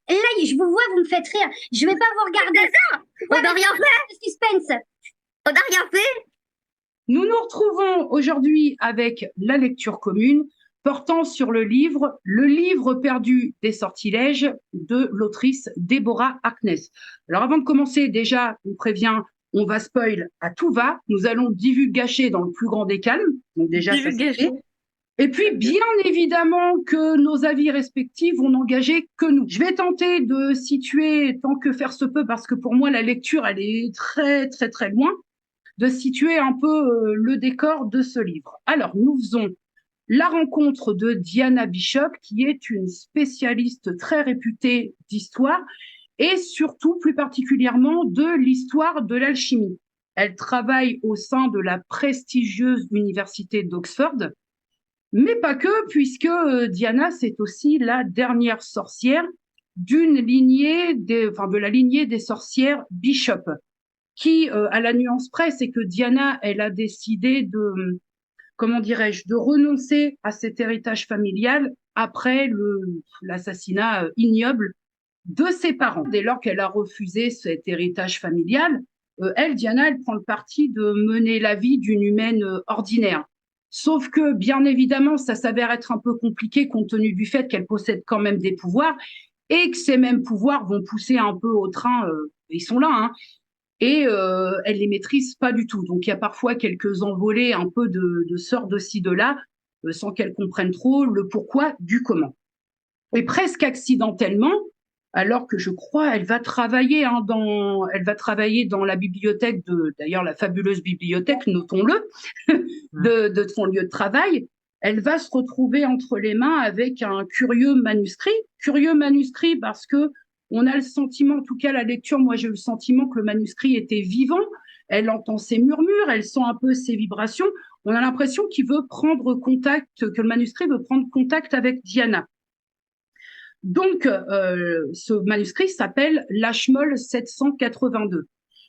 Là, je vous vois, vous me faites rire. Je vais pas vous regarder ça. On n'a Voilà, rien fait, le suspense. on n'a rien fait. Nous nous retrouvons aujourd'hui avec la lecture commune portant sur Le livre perdu des sortilèges de l'autrice Déborah Harkness. Alors avant de commencer, déjà, on prévient, on va spoil à tout va. Nous allons divulgacher dans le plus grand des calmes. Donc déjà, ça c'est fait. Et puis, bien évidemment que nos avis respectifs vont n'engager que nous. Je vais tenter de situer tant que faire se peut, parce que pour moi, la lecture, elle est très, très, très loin, de situer un peu le décor de ce livre. Alors, nous faisons la rencontre de Diana Bishop, qui est une spécialiste très réputée d'histoire, et surtout, plus particulièrement, de l'histoire de l'alchimie. Elle travaille au sein de la prestigieuse université d'Oxford, mais pas que, puisque Diana, c'est aussi la dernière sorcière de la lignée des sorcières Bishop, qui, à la nuance près, c'est que Diana, elle a décidé comment dirais-je, de renoncer à cet héritage familial après l'assassinat ignoble de ses parents. Dès lors qu'elle a refusé cet héritage familial, Diana, elle prend le parti de mener la vie d'une humaine ordinaire. Sauf que, bien évidemment, ça s'avère être un peu compliqué compte tenu du fait qu'elle possède quand même des pouvoirs et que ces mêmes pouvoirs vont pousser un peu au train, ils sont là, hein, et elle les maîtrise pas du tout. Donc il y a parfois quelques envolées un peu de sorts de ci, de là, sans qu'elle comprenne trop le pourquoi du comment. Et presque accidentellement, alors que je crois, elle va travailler dans la bibliothèque d'ailleurs la fabuleuse bibliothèque, notons-le, de son lieu de travail. Elle va se retrouver entre les mains avec un curieux manuscrit parce que on a le sentiment, en tout cas la lecture, moi j'ai eu le sentiment que le manuscrit était vivant. Elle entend ses murmures, elle sent un peu ses vibrations. On a l'impression qu'il veut prendre contact, que le manuscrit veut prendre contact avec Diana. Donc, ce manuscrit s'appelle l'Ashmole 782.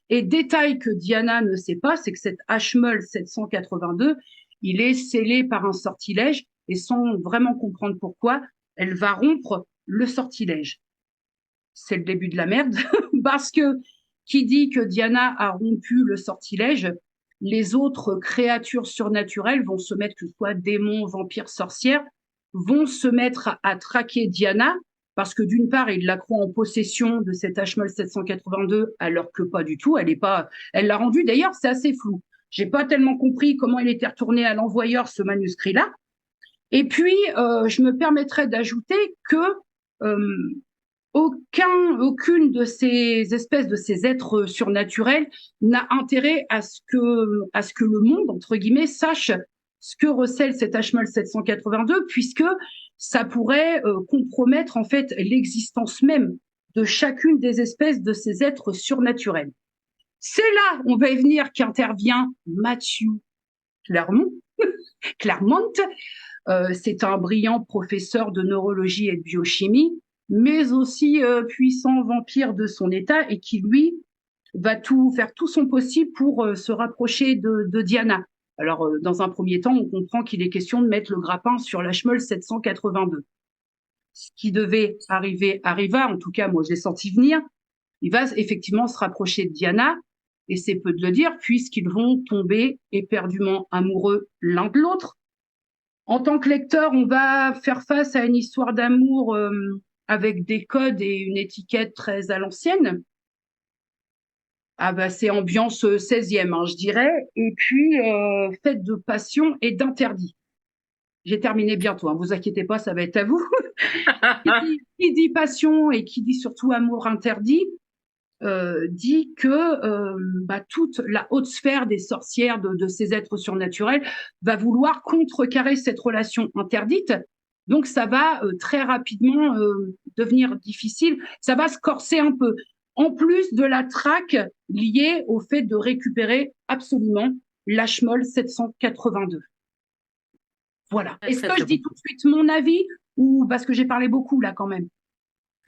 Et détail que Diana ne sait pas, c'est que cet Ashmole 782, il est scellé par un sortilège, et sans vraiment comprendre pourquoi, elle va rompre le sortilège. C'est le début de la merde, parce que qui dit que Diana a rompu le sortilège, les autres créatures surnaturelles vont se mettre, que ce soit démons, vampires, sorcières, vont se mettre à traquer Diana, parce que d'une part, ils la croient en possession de cet Ashmole 782, alors que pas du tout, elle l'a rendu, d'ailleurs, c'est assez flou. J'ai pas tellement compris comment il était retourné à l'envoyeur, ce manuscrit-là. Et puis, je me permettrais d'ajouter que euh, aucune de ces espèces, de ces êtres surnaturels n'a intérêt à ce que le monde, entre guillemets, sache ce que recèle cet Ashmole 782, puisque ça pourrait compromettre en fait l'existence même de chacune des espèces de ces êtres surnaturels. C'est là, on va y venir, qu'intervient Matthew Claremont. Claremont, c'est un brillant professeur de neurologie et de biochimie, mais aussi puissant vampire de son état, et qui, lui, va faire tout son possible pour se rapprocher de Diana. Alors, dans un premier temps, on comprend qu'il est question de mettre le grappin sur l'Ashmole 782. Ce qui devait arriver arriva, en tout cas, moi, je l'ai senti venir. Il va effectivement se rapprocher de Diana, et c'est peu de le dire, puisqu'ils vont tomber éperdument amoureux l'un de l'autre. En tant que lecteur, on va faire face à une histoire d'amour avec des codes et une étiquette très à l'ancienne. Ah bah c'est ambiance 16e, hein, je dirais, et puis faite de passion et d'interdit. J'ai terminé bientôt, hein, vous inquiétez pas, ça va être à vous. Qui dit passion et qui dit surtout amour interdit, dit que toute la haute sphère des sorcières, de ces êtres surnaturels, va vouloir contrecarrer cette relation interdite. Donc ça va très rapidement devenir difficile, ça va se corser un peu. En plus de la traque liée au fait de récupérer absolument l'Ashmole 782. Voilà. Très, Est-ce très, que je très bon. dis tout de suite mon avis, ou parce que j'ai parlé beaucoup là quand même?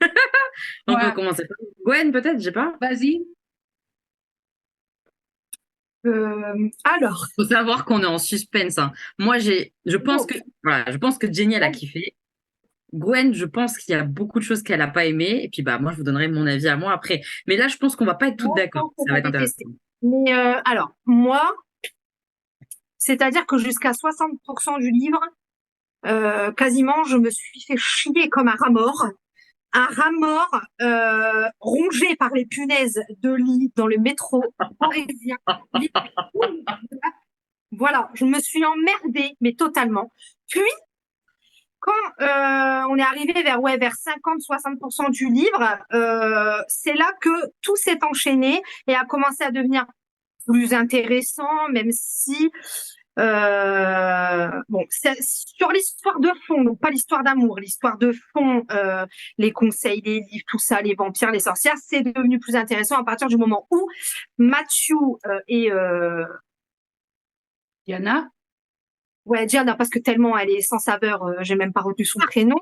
On peut Voilà. commencer. Gwen, peut-être, je sais pas. Vas-y. Alors, Faut savoir qu'on est en suspense, hein. Moi, je pense Oh. que, voilà, je pense que Jenny, elle a kiffé. Gwen, je pense qu'il y a beaucoup de choses qu'elle n'a pas aimées. Et puis, bah, moi, je vous donnerai mon avis à moi après. Mais là, je pense qu'on va pas être toutes Moi, je d'accord. pense que Ça va t'as être intéressant. détesté. Mais alors, moi, c'est-à-dire que jusqu'à 60% du livre, quasiment, je me suis fait chier comme un rat mort. Un rat mort rongé par les punaises de lit dans le métro parisien. Voilà, je me suis emmerdée, mais totalement. Puis, quand on est arrivé vers 50-60% du livre, c'est là que tout s'est enchaîné et a commencé à devenir plus intéressant, même si bon, c'est sur l'histoire de fond, donc pas l'histoire d'amour, l'histoire de fond, les conseils, les livres, tout ça, les vampires, les sorcières, c'est devenu plus intéressant à partir du moment où Matthew et Diana, ouais, Diana, parce que tellement elle est sans saveur, j'ai même pas retenu son prénom.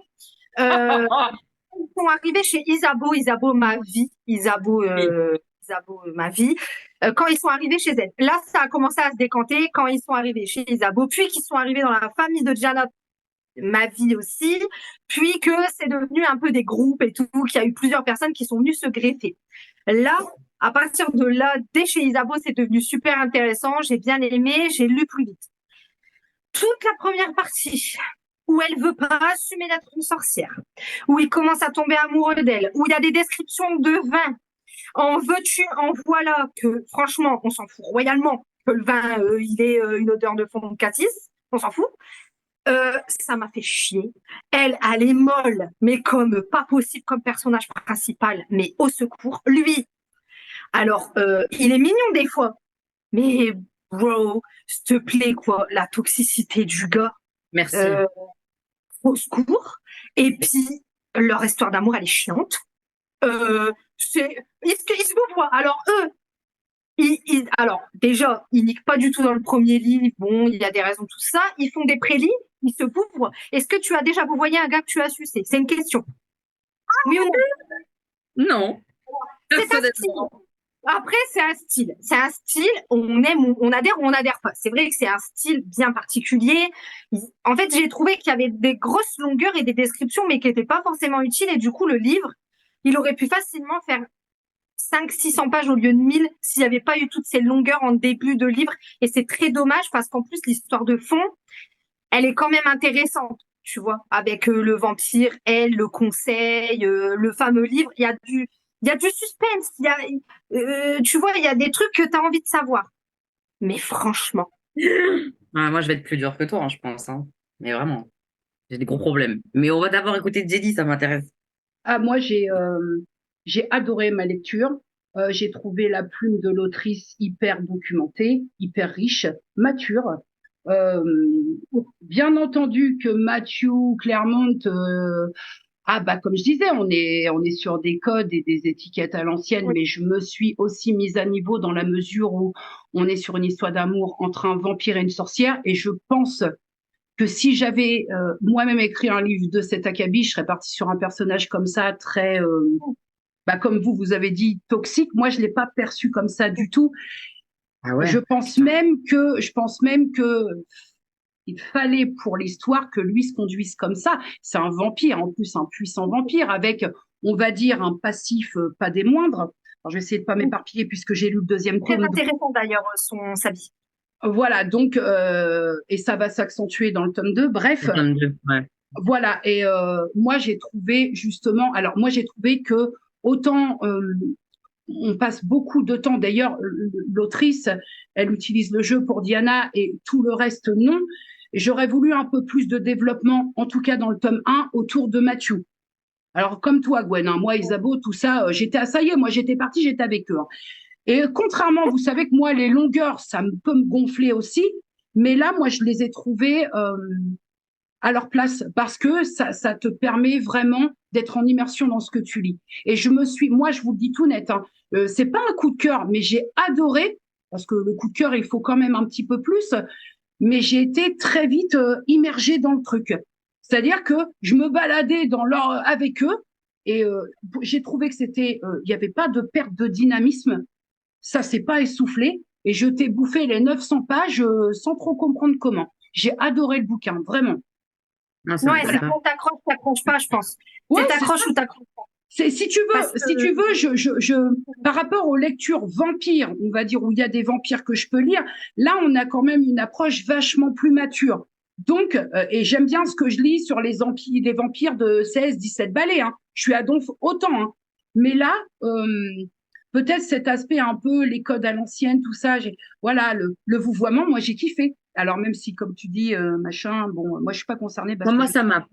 Euh, Ils sont arrivés chez Isabeau, Isabeau ma vie, Isabeau, Oui. Isabeau ma vie. Quand ils sont arrivés chez elle, là ça a commencé à se décanter quand ils sont arrivés chez Isabeau, puis qu'ils sont arrivés dans la famille de Diana, ma vie aussi, puis que c'est devenu un peu des groupes et tout, qu'il y a eu plusieurs personnes qui sont venues se greffer. Là, à partir de là, dès chez Isabeau, c'est devenu super intéressant, j'ai bien aimé, j'ai lu plus vite. Toute la première partie, où elle veut pas assumer d'être une sorcière, où il commence à tomber amoureux d'elle, où il y a des descriptions de vin, en veux-tu, en voilà, que franchement, on s'en fout royalement, que le vin, il ait une odeur de fond de cassis, on s'en fout. Ça m'a fait chier. Elle est molle, mais comme pas possible comme personnage principal, mais au secours. Lui, alors, il est mignon des fois, mais bro, s'il te plaît, quoi, la toxicité du gars, Merci. au secours. Et puis, leur histoire d'amour, elle est chiante. Ils se voient. Alors, eux, alors, déjà, ils niquent pas du tout dans le premier livre. Bon, il y a des raisons, tout ça. Ils font des prélis, ils se couvrent. Est-ce que tu as déjà vous voyez un gars que tu as sucé? C'est une question. Oui ou non? Non. C'est un style. Personnellement. Après, c'est un style. C'est un style, on aime, on adhère ou on n'adhère pas. C'est vrai que c'est un style bien particulier. En fait, j'ai trouvé qu'il y avait des grosses longueurs et des descriptions, mais qui n'étaient pas forcément utiles. Et du coup, le livre, il aurait pu facilement faire 500-600 pages au lieu de 1000 s'il n'y avait pas eu toutes ces longueurs en début de livre. Et c'est très dommage parce qu'en plus, l'histoire de fond, elle est quand même intéressante, tu vois, avec le vampire, elle, le conseil, le fameux livre. Il y a du suspense. Tu vois, il y a des trucs que tu as envie de savoir. Mais franchement, Ah, moi, je vais être plus dur que toi, hein, je pense. Hein. Mais vraiment, j'ai des gros problèmes. Mais on va d'abord écouter Jelly, ça m'intéresse. ah, moi, j'ai adoré ma lecture. J'ai trouvé la plume de l'autrice hyper documentée, hyper riche, mature. Euh, Bien entendu que Matthew Claremont, ah bah comme je disais, on est sur des codes et des étiquettes à l'ancienne, oui, mais je me suis aussi mise à niveau dans la mesure où on est sur une histoire d'amour entre un vampire et une sorcière, et je pense que si j'avais moi-même écrit un livre de cet acabit, je serais partie sur un personnage comme ça, très, bah, comme vous avez dit, toxique. Moi, je l'ai pas perçu comme ça du tout. Ah ouais. Je pense même que il fallait pour l'histoire que lui se conduise comme ça. C'est un vampire, en plus un puissant vampire avec, on va dire, un passif pas des moindres. Alors, je vais essayer de pas m'éparpiller puisque j'ai lu le deuxième très tome. intéressant d'ailleurs, sa vie. Voilà, donc, et ça va s'accentuer dans le tome 2. Bref, Ouais. voilà, et moi j'ai trouvé justement, alors moi j'ai trouvé que autant on passe beaucoup de temps, d'ailleurs l'autrice, elle utilise le jeu pour Diana et tout le reste non, j'aurais voulu un peu plus de développement, en tout cas dans le tome 1, autour de Matthew. Alors comme toi Gwen, hein, moi Isabeau, tout ça, ça y est, moi j'étais partie, j'étais avec eux. Hein. Et contrairement, vous savez que moi les longueurs, peut me gonfler aussi, mais là moi je les ai trouvées à leur place parce que ça te permet vraiment d'être en immersion dans ce que tu lis. Et moi, je vous le dis tout net, hein, c'est pas un coup de cœur, mais j'ai adoré parce que le coup de cœur, il faut quand même un petit peu plus. Mais j'ai été très vite immergée dans le truc. C'est-à-dire que je me baladais avec eux et j'ai trouvé que il y avait pas de perte de dynamisme. Ça s'est pas essoufflé et je t'ai bouffé les 900 pages sans trop comprendre comment. J'ai adoré le bouquin, vraiment. Non, ça Ouais, m'intéresse c'est pas. quand t'accroches pas, je pense. Ouais, C'est c'est t'accroches ou t'accroches pas. Si tu veux, Parce que- par rapport aux lectures vampires, on va dire où il y a des vampires que je peux lire, là on a quand même une approche vachement plus mature. Donc, et j'aime bien ce que je lis sur les vampires de 16, 17 balais. Hein. Je suis à donf autant. Hein. Mais là, peut-être cet aspect un peu les codes à l'ancienne, tout ça. Voilà, le vouvoiement, moi j'ai kiffé. Alors même si, comme tu dis, machin, bon, moi je suis pas concernée parce Moi, que ça m'a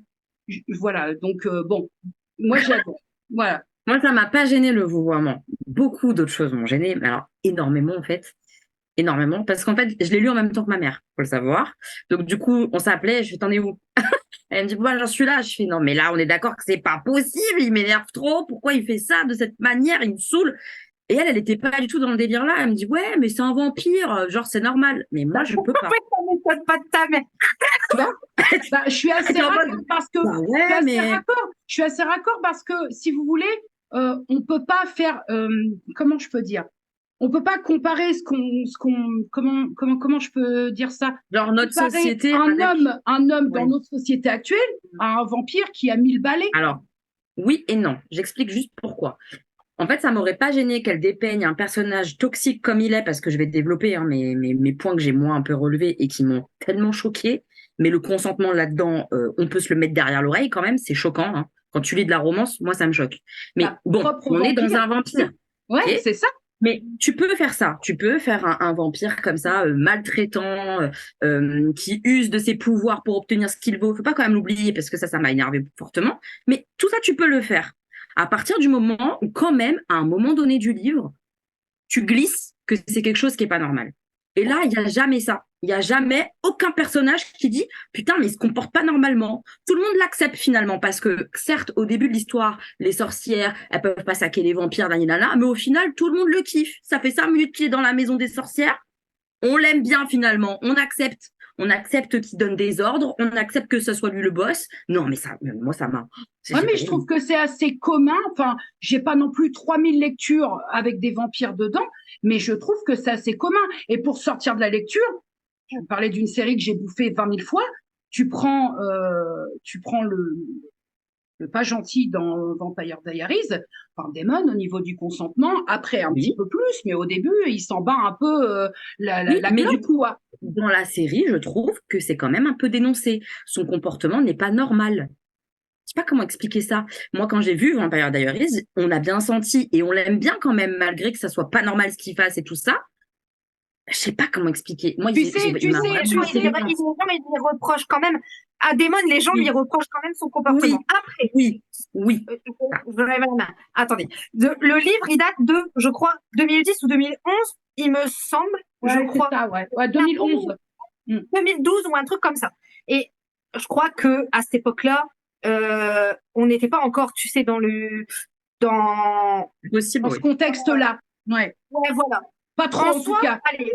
voilà. Donc bon, moi j'adore. Voilà. Moi, ça m'a pas gêné le vouvoiement. Beaucoup d'autres choses m'ont gêné, mais alors énormément en fait. Énormément. Parce qu'en fait, je l'ai lu en même temps que ma mère, faut le savoir. Donc du coup, on s'appelait, je fais, t'en es où? Elle me dit, bah, j'en suis là. Je fais, non, mais là, on est d'accord que c'est pas possible, il m'énerve trop, pourquoi il fait ça de cette manière, il me saule. Et elle était pas du tout dans le délire là. Elle me dit, ouais, mais c'est un vampire, genre c'est normal. Mais moi, je peux pas. Ouais, ça m'étonne pas de ta mère. Bah, je suis assez Elle est en raccord mode, parce que bah ouais, mais je suis assez raccord parce que si vous voulez, on peut pas faire comment je peux dire, on peut pas comparer comment je peux dire ça, genre notre comparer société un avec... homme dans Ouais. notre société actuelle à un vampire qui a 1000 balais. Alors, oui et non. J'explique juste pourquoi. En fait, ça m'aurait pas gêné qu'elle dépeigne un personnage toxique comme il est, parce que je vais développer hein, mes points que j'ai moi un peu relevés et qui m'ont tellement choqué. Mais le consentement là-dedans, on peut se le mettre derrière l'oreille quand même, c'est choquant. Hein. Quand tu lis de la romance, moi ça me choque. Mais Bah, bon, propre on est dans vampire. un vampire. Ouais, Ok. c'est ça. Mais tu peux faire ça. Tu peux faire un vampire comme ça, maltraitant, qui use de ses pouvoirs pour obtenir ce qu'il veut. Faut pas quand même l'oublier parce que ça m'a énervé fortement. Mais tout ça, tu peux le faire. À partir du moment où, quand même, à un moment donné du livre, tu glisses que c'est quelque chose qui est pas normal. Et là, il y a jamais ça. Il y a jamais aucun personnage qui dit putain, mais il se comporte pas normalement. Tout le monde l'accepte finalement parce que certes, au début de l'histoire, les sorcières, elles peuvent pas saquer les vampires, nanana, mais au final, tout le monde le kiffe. Ça fait 5 minutes qu'il est dans la maison des sorcières. On l'aime bien finalement. On accepte. On accepte qu'il donne des ordres. On accepte que ce soit lui le boss. Non, mais ça, moi, ça m'a. Ouais, mais je trouve que c'est assez commun. Enfin, j'ai pas non plus 3000 lectures avec des vampires dedans, mais je trouve que c'est assez commun. Et pour sortir de la lecture, je parlais d'une série que j'ai bouffée 20 000 fois. Tu prends le pas gentil dans Vampire Diaries, enfin Damon au niveau du consentement. Après, un petit peu plus, mais au début, il s'en bat un peu la mais clope, du coup, quoi. dans la série, je trouve que c'est quand même un peu dénoncé. Son comportement n'est pas normal. Je sais pas comment expliquer ça. Moi, quand j'ai vu Vampire Diaries, on a bien senti et on l'aime bien quand même, malgré que ça soit pas normal ce qu'il fasse et tout ça. Je sais pas comment expliquer. Moi, Tu sais, il m'a Les vraiment gens, laissé des traces. ils lui reprochent quand même. À Damon, les gens lui reprochent quand même son comportement. Oui. Après, Oui. je lève la main. Attendez. Le livre, il date de, je crois, 2010 ou 2011, il me semble. Ouais, je c'est crois. ça, ouais. 2011. 2012 ou un truc comme ça. Et je crois que à cette époque-là, on n'était pas encore, tu sais, dans Possible, Dans oui. ce contexte-là. Ouais. ouais, voilà. Pas trop, en tout cas. Allez,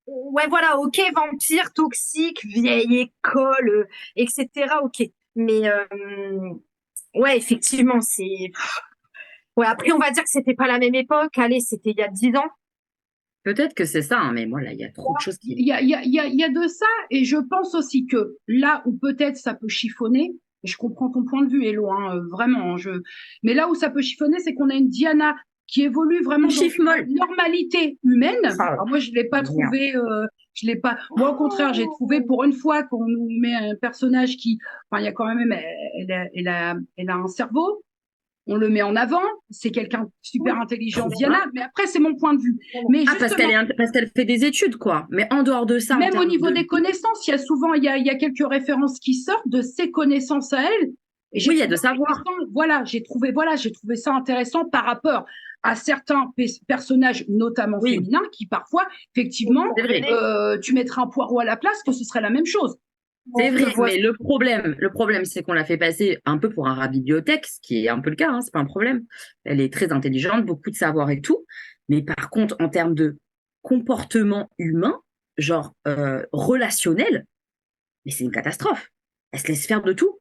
ouais, voilà, ok, vampire, toxique, vieille école, etc. Ok. Mais ouais, effectivement, c'est. Ouais, après, on va dire que c'était pas la même époque. Allez, c'était il y a 10 ans. Peut-être que c'est ça, hein, mais moi, là, il y a trop de choses qui... Il y a de ça, et je pense aussi que là où peut-être ça peut chiffonner, et je comprends ton point de vue, Hello, hein, vraiment, mais là où ça peut chiffonner, c'est qu'on a une Diana qui évolue vraiment dans une normalité humaine. Alors moi, je l'ai pas trouvé, je l'ai pas. Moi, au contraire, j'ai trouvé pour une fois qu'on nous met un personnage qui, enfin, il y a quand même, elle a un cerveau. On le met en avant, c'est quelqu'un de super intelligent, Diana, mais après, c'est mon point de vue. Mais parce qu'elle fait des études, quoi. Mais en dehors de ça... Même au niveau des connaissances, il y a souvent, il y a quelques références qui sortent de ses connaissances à elle. Et oui, il y a de savoir. Voilà, j'ai trouvé ça intéressant par rapport à certains personnages, notamment féminins, qui parfois, effectivement, tu mettrais un poireau à la place, que ce serait la même chose. C'est vrai, mais le problème, c'est qu'on l'a fait passer un peu pour un rat bibliothèque, ce qui est un peu le cas, hein, c'est pas un problème. Elle est très intelligente, beaucoup de savoir et tout. Mais par contre, en termes de comportement humain, genre relationnel, mais c'est une catastrophe. Elle se laisse faire de tout.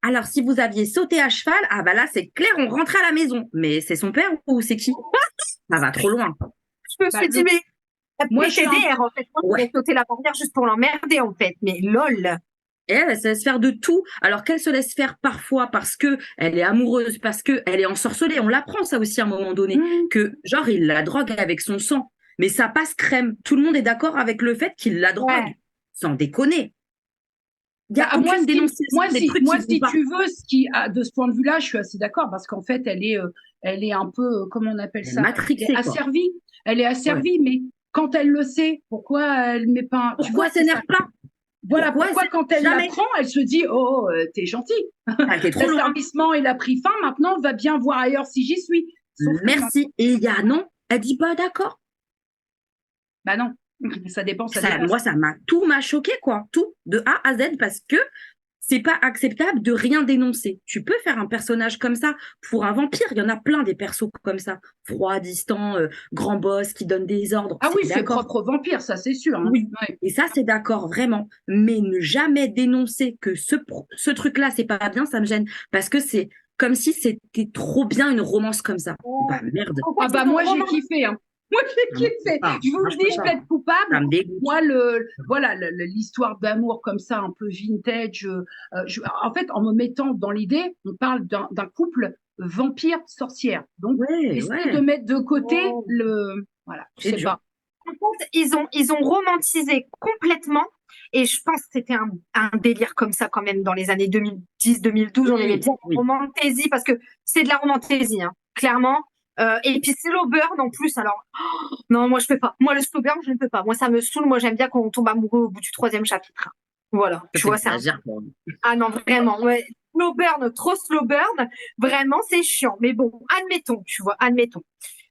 Alors, si vous aviez sauté à cheval, ah bah là, c'est clair, on rentrait à la maison. Mais c'est son père ou c'est qui? Ça va trop loin. Je me suis dit, mais moi, je suis en fait. Moi, je vais sauter la barrière juste pour l'emmerder, en fait. Mais lol. Et elle se laisse faire de tout, alors qu'elle se laisse faire parfois parce que elle est amoureuse, parce que elle est ensorcelée. On l'apprend ça aussi à un moment donné, que genre il la drogue avec son sang, mais ça passe crème. Tout le monde est d'accord avec le fait qu'il la drogue, Ouais. sans déconner. Il y a Moi, aucune dénonciation des trucs moi, qui si vont pas. tu veux, de ce point de vue-là, je suis assez d'accord parce qu'en fait, elle est un peu, comment on appelle Elle est ça, elle matrixée, est quoi. asservie. Elle est Ouais. asservie, mais quand elle le sait, pourquoi elle met pas, tu Pourquoi vois, c'est ça. s'énerve pas? Voilà, Pourquoi pourquoi c'est- quand elle jamais. l'apprend, elle se dit, oh, t'es gentil. Ah, t'es trop loin. L'asservissement, il a pris fin, maintenant, on va bien voir ailleurs si j'y suis. Sauf que, Merci. Et il y a non, elle dit pas d'accord. bah non, ça dépend, ça Ça, dépend. moi, tout m'a choqué, quoi. Tout, de A à Z, parce que c'est pas acceptable de rien dénoncer. Tu peux faire un personnage comme ça pour un vampire. Il y en a plein des persos comme ça. Froid, distant, grand boss qui donne des ordres. Ah oui, c'est d'accord. propre vampire, ça c'est sûr. Hein. Oui. Ouais. Et ça, c'est d'accord, vraiment. Mais ne jamais dénoncer que ce truc-là, c'est pas bien, ça me gêne. Parce que c'est comme si c'était trop bien une romance comme ça. Bah merde. En fait, Ah bah ils ont moi j'ai vraiment- kiffé. Hein. Moi j'ai Non, je peux kiffé. pas. Je vous Moi, le je dis, peux je pas. plaide Ça coupable. me dégoûte. Moi, voilà, l'histoire d'amour comme ça, un peu vintage. En fait, en me mettant dans l'idée, on parle d'un couple vampire-sorcière. Donc, Ouais, essayer ouais. de mettre de côté Oh. voilà, je C'est sais dur. pas. Par contre, ils ont romantisé complètement. Et je pense que c'était un délire comme ça quand même dans les années 2010-2012. On aimait Oui, bien la oui. romantaisie parce que c'est de la romantaisie, hein, clairement. Et puis slow burn en plus. Alors, non, moi je peux pas. Moi le slow burn, je ne peux pas. Moi ça me saoule. Moi j'aime bien quand on tombe amoureux au bout du 3e chapitre. Voilà, Ça, tu vois, c'est un... t'exagères, quoi. Ah non, vraiment, ouais. Slow burn, trop slow burn, vraiment c'est chiant. Mais bon, admettons, tu vois, admettons.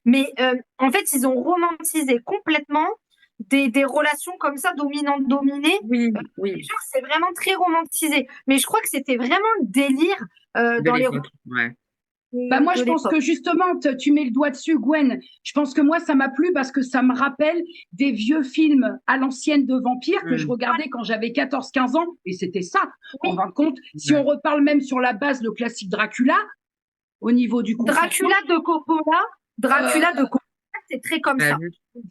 Mais en fait, ils ont romantisé complètement des relations comme ça, dominantes-dominées. Oui, oui. Genre, c'est vraiment très romantisé. Mais je crois que c'était vraiment le délire De dans les l'époque. Ouais. Bah moi, de je pense l'époque. que justement, tu mets le doigt dessus, Gwen. Je pense que moi, ça m'a plu parce que ça me rappelle des vieux films à l'ancienne de vampires que je regardais quand j'avais 14-15 ans. Et c'était ça, en fin de compte. Si on reparle même sur la base, le classique Dracula, au niveau du consentement. Dracula de Coppola, c'est très comme ça.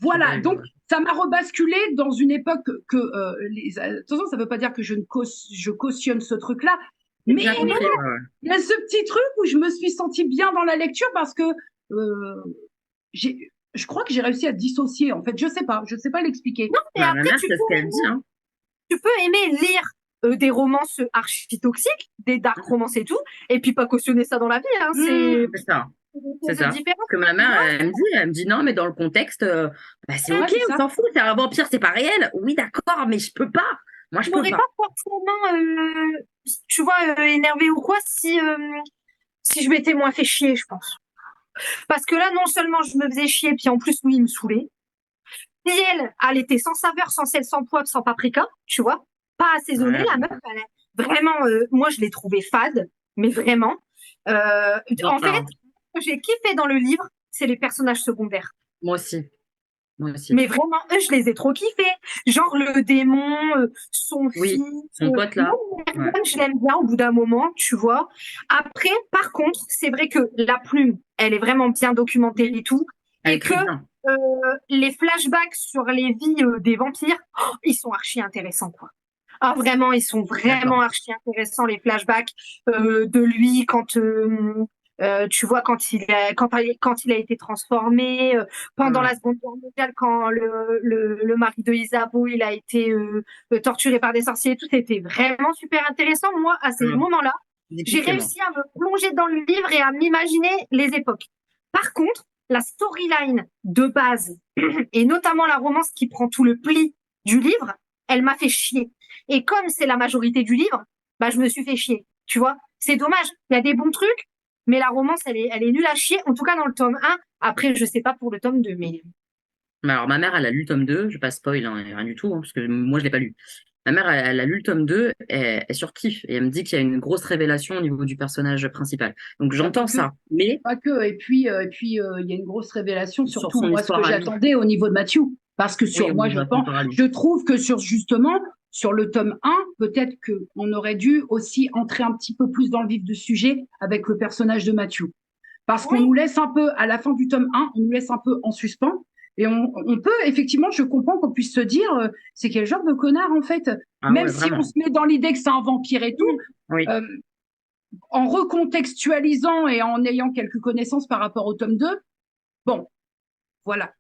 Voilà, donc ça m'a rebasculé dans une époque que attention, ça veut pas dire que je cautionne ce truc-là, mais Bien compris, ouais. il y a ce petit truc où je me suis sentie bien dans la lecture parce que je crois que j'ai réussi à dissocier. En fait, je sais pas l'expliquer. Non, mais Ma après, mère, c'est ce qu'elle dit. Hein. tu peux aimer lire des romances archi-toxiques, des dark romances et tout, et puis pas cautionner ça dans la vie. Hein, C'est ça. C'est ça. différent. Parce que ma mère, elle me dit non, mais dans le contexte, bah, c'est Ouais, ok, c'est on ça. s'en fout, c'est un vampire, c'est pas réel. Oui, d'accord, mais je peux pas. Moi, je Je peux m'aurais pas. pas forcément, tu vois, énervé ou quoi si je m'étais moins fait chier, je pense. Parce que là, non seulement je me faisais chier, puis en plus, oui, il me saoulait. Si elle était sans saveur, sans sel, sans poivre, sans paprika, tu vois, pas assaisonnée, Ouais. la meuf, elle est vraiment, moi, je l'ai trouvée fade, mais vraiment. En fait, ce que j'ai kiffé dans le livre, c'est les personnages secondaires. Moi aussi. Moi aussi. Mais vraiment, eux, je les ai trop kiffés. Genre le démon, son Oui, fils. son pote là. Moi, je l'aime bien au bout d'un moment, tu vois. Après, par contre, c'est vrai que la plume, elle est vraiment bien documentée et tout. Elle Et écrit que bien. les flashbacks sur les vies des vampires, ils sont archi intéressants, quoi. Ah, vraiment, ils sont vraiment archi intéressants, les flashbacks de lui quand... tu vois, quand il a été transformé, pendant la Seconde Guerre mondiale, quand le mari de Isabeau, il a été torturé par des sorciers et tout, c'était vraiment super intéressant. Moi, à ces moments-là, j'ai réussi à me plonger dans le livre et à m'imaginer les époques. Par contre, la storyline de base, et notamment la romance qui prend tout le pli du livre, elle m'a fait chier. Et comme c'est la majorité du livre, bah, je me suis fait chier. Tu vois, c'est dommage. Il y a des bons trucs, mais la romance, elle est nulle à chier. En tout cas, dans le tome 1. Après, je sais pas pour le tome 2, mais... Alors, ma mère, elle a lu le tome 2. Je vais pas spoil, hein, rien du tout, hein, parce que moi, je l'ai pas lu. Ma mère, elle a lu le tome 2, elle surkiffe. Et elle me dit qu'il y a une grosse révélation au niveau du personnage principal. Donc, j'entends ça. Mais... Pas que. Et puis, il y a une grosse révélation, Sur surtout son moi, ce que histoire à lui. j'attendais au niveau de Matthew. Parce que sur Oui, moi, on va pense, encore à lui. je trouve que justement, sur le tome 1, peut-être qu'on aurait dû aussi entrer un petit peu plus dans le vif du sujet avec le personnage de Matthew. Parce qu'on nous laisse un peu, à la fin du tome 1, on nous laisse un peu en suspens. Et on peut, effectivement, je comprends qu'on puisse se dire, c'est quel genre de connard, en fait. Ah Même ouais, si vraiment. on se met dans l'idée que c'est un vampire et tout, Oui. en recontextualisant et en ayant quelques connaissances par rapport au tome 2, bon, voilà.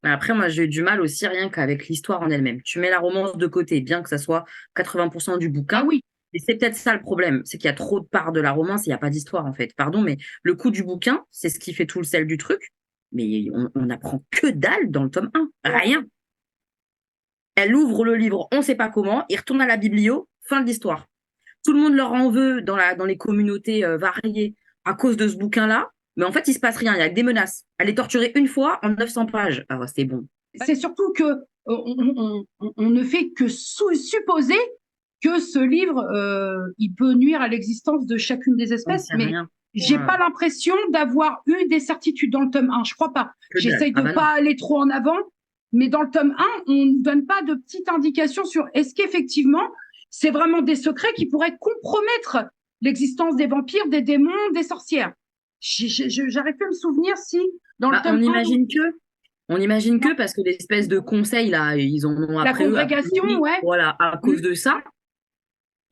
Après, moi, j'ai eu du mal aussi rien qu'avec l'histoire en elle-même. Tu mets la romance de côté, bien que ça soit 80% du Ah bouquin. oui, Et c'est peut-être ça le problème, c'est qu'il y a trop de parts de la romance et il n'y a pas d'histoire, en fait. Pardon, mais le coup du bouquin, c'est ce qui fait tout le sel du truc. Mais on apprend que dalle dans le tome 1. Rien. Elle ouvre le livre, on ne sait pas comment, il retourne à la biblio, fin de l'histoire. Tout le monde leur en veut dans les communautés variées à cause de ce bouquin-là, mais en fait, il se passe rien, il y a que des menaces. Elle est torturée une fois en 900 pages. Ah, c'est bon. c'est surtout que on ne fait que supposer que ce livre, il peut nuire à l'existence de chacune des On espèces, sait mais rien. j'ai Ouais. pas l'impression d'avoir eu des certitudes dans le tome 1. Je crois pas. Que dalle. J'essaye de Ah bah non. pas aller trop en avant, mais dans le tome 1, on ne donne pas de petites indications sur est-ce qu'effectivement, c'est vraiment des secrets qui pourraient compromettre l'existence des vampires, des démons, des sorcières. J'arrive plus à me souvenir si dans le Bah, tome 1, on imagine que parce que l'espèce de conseil, là, ils en ont la après eux, a congrégation, priori, ouais. voilà, à cause de ça.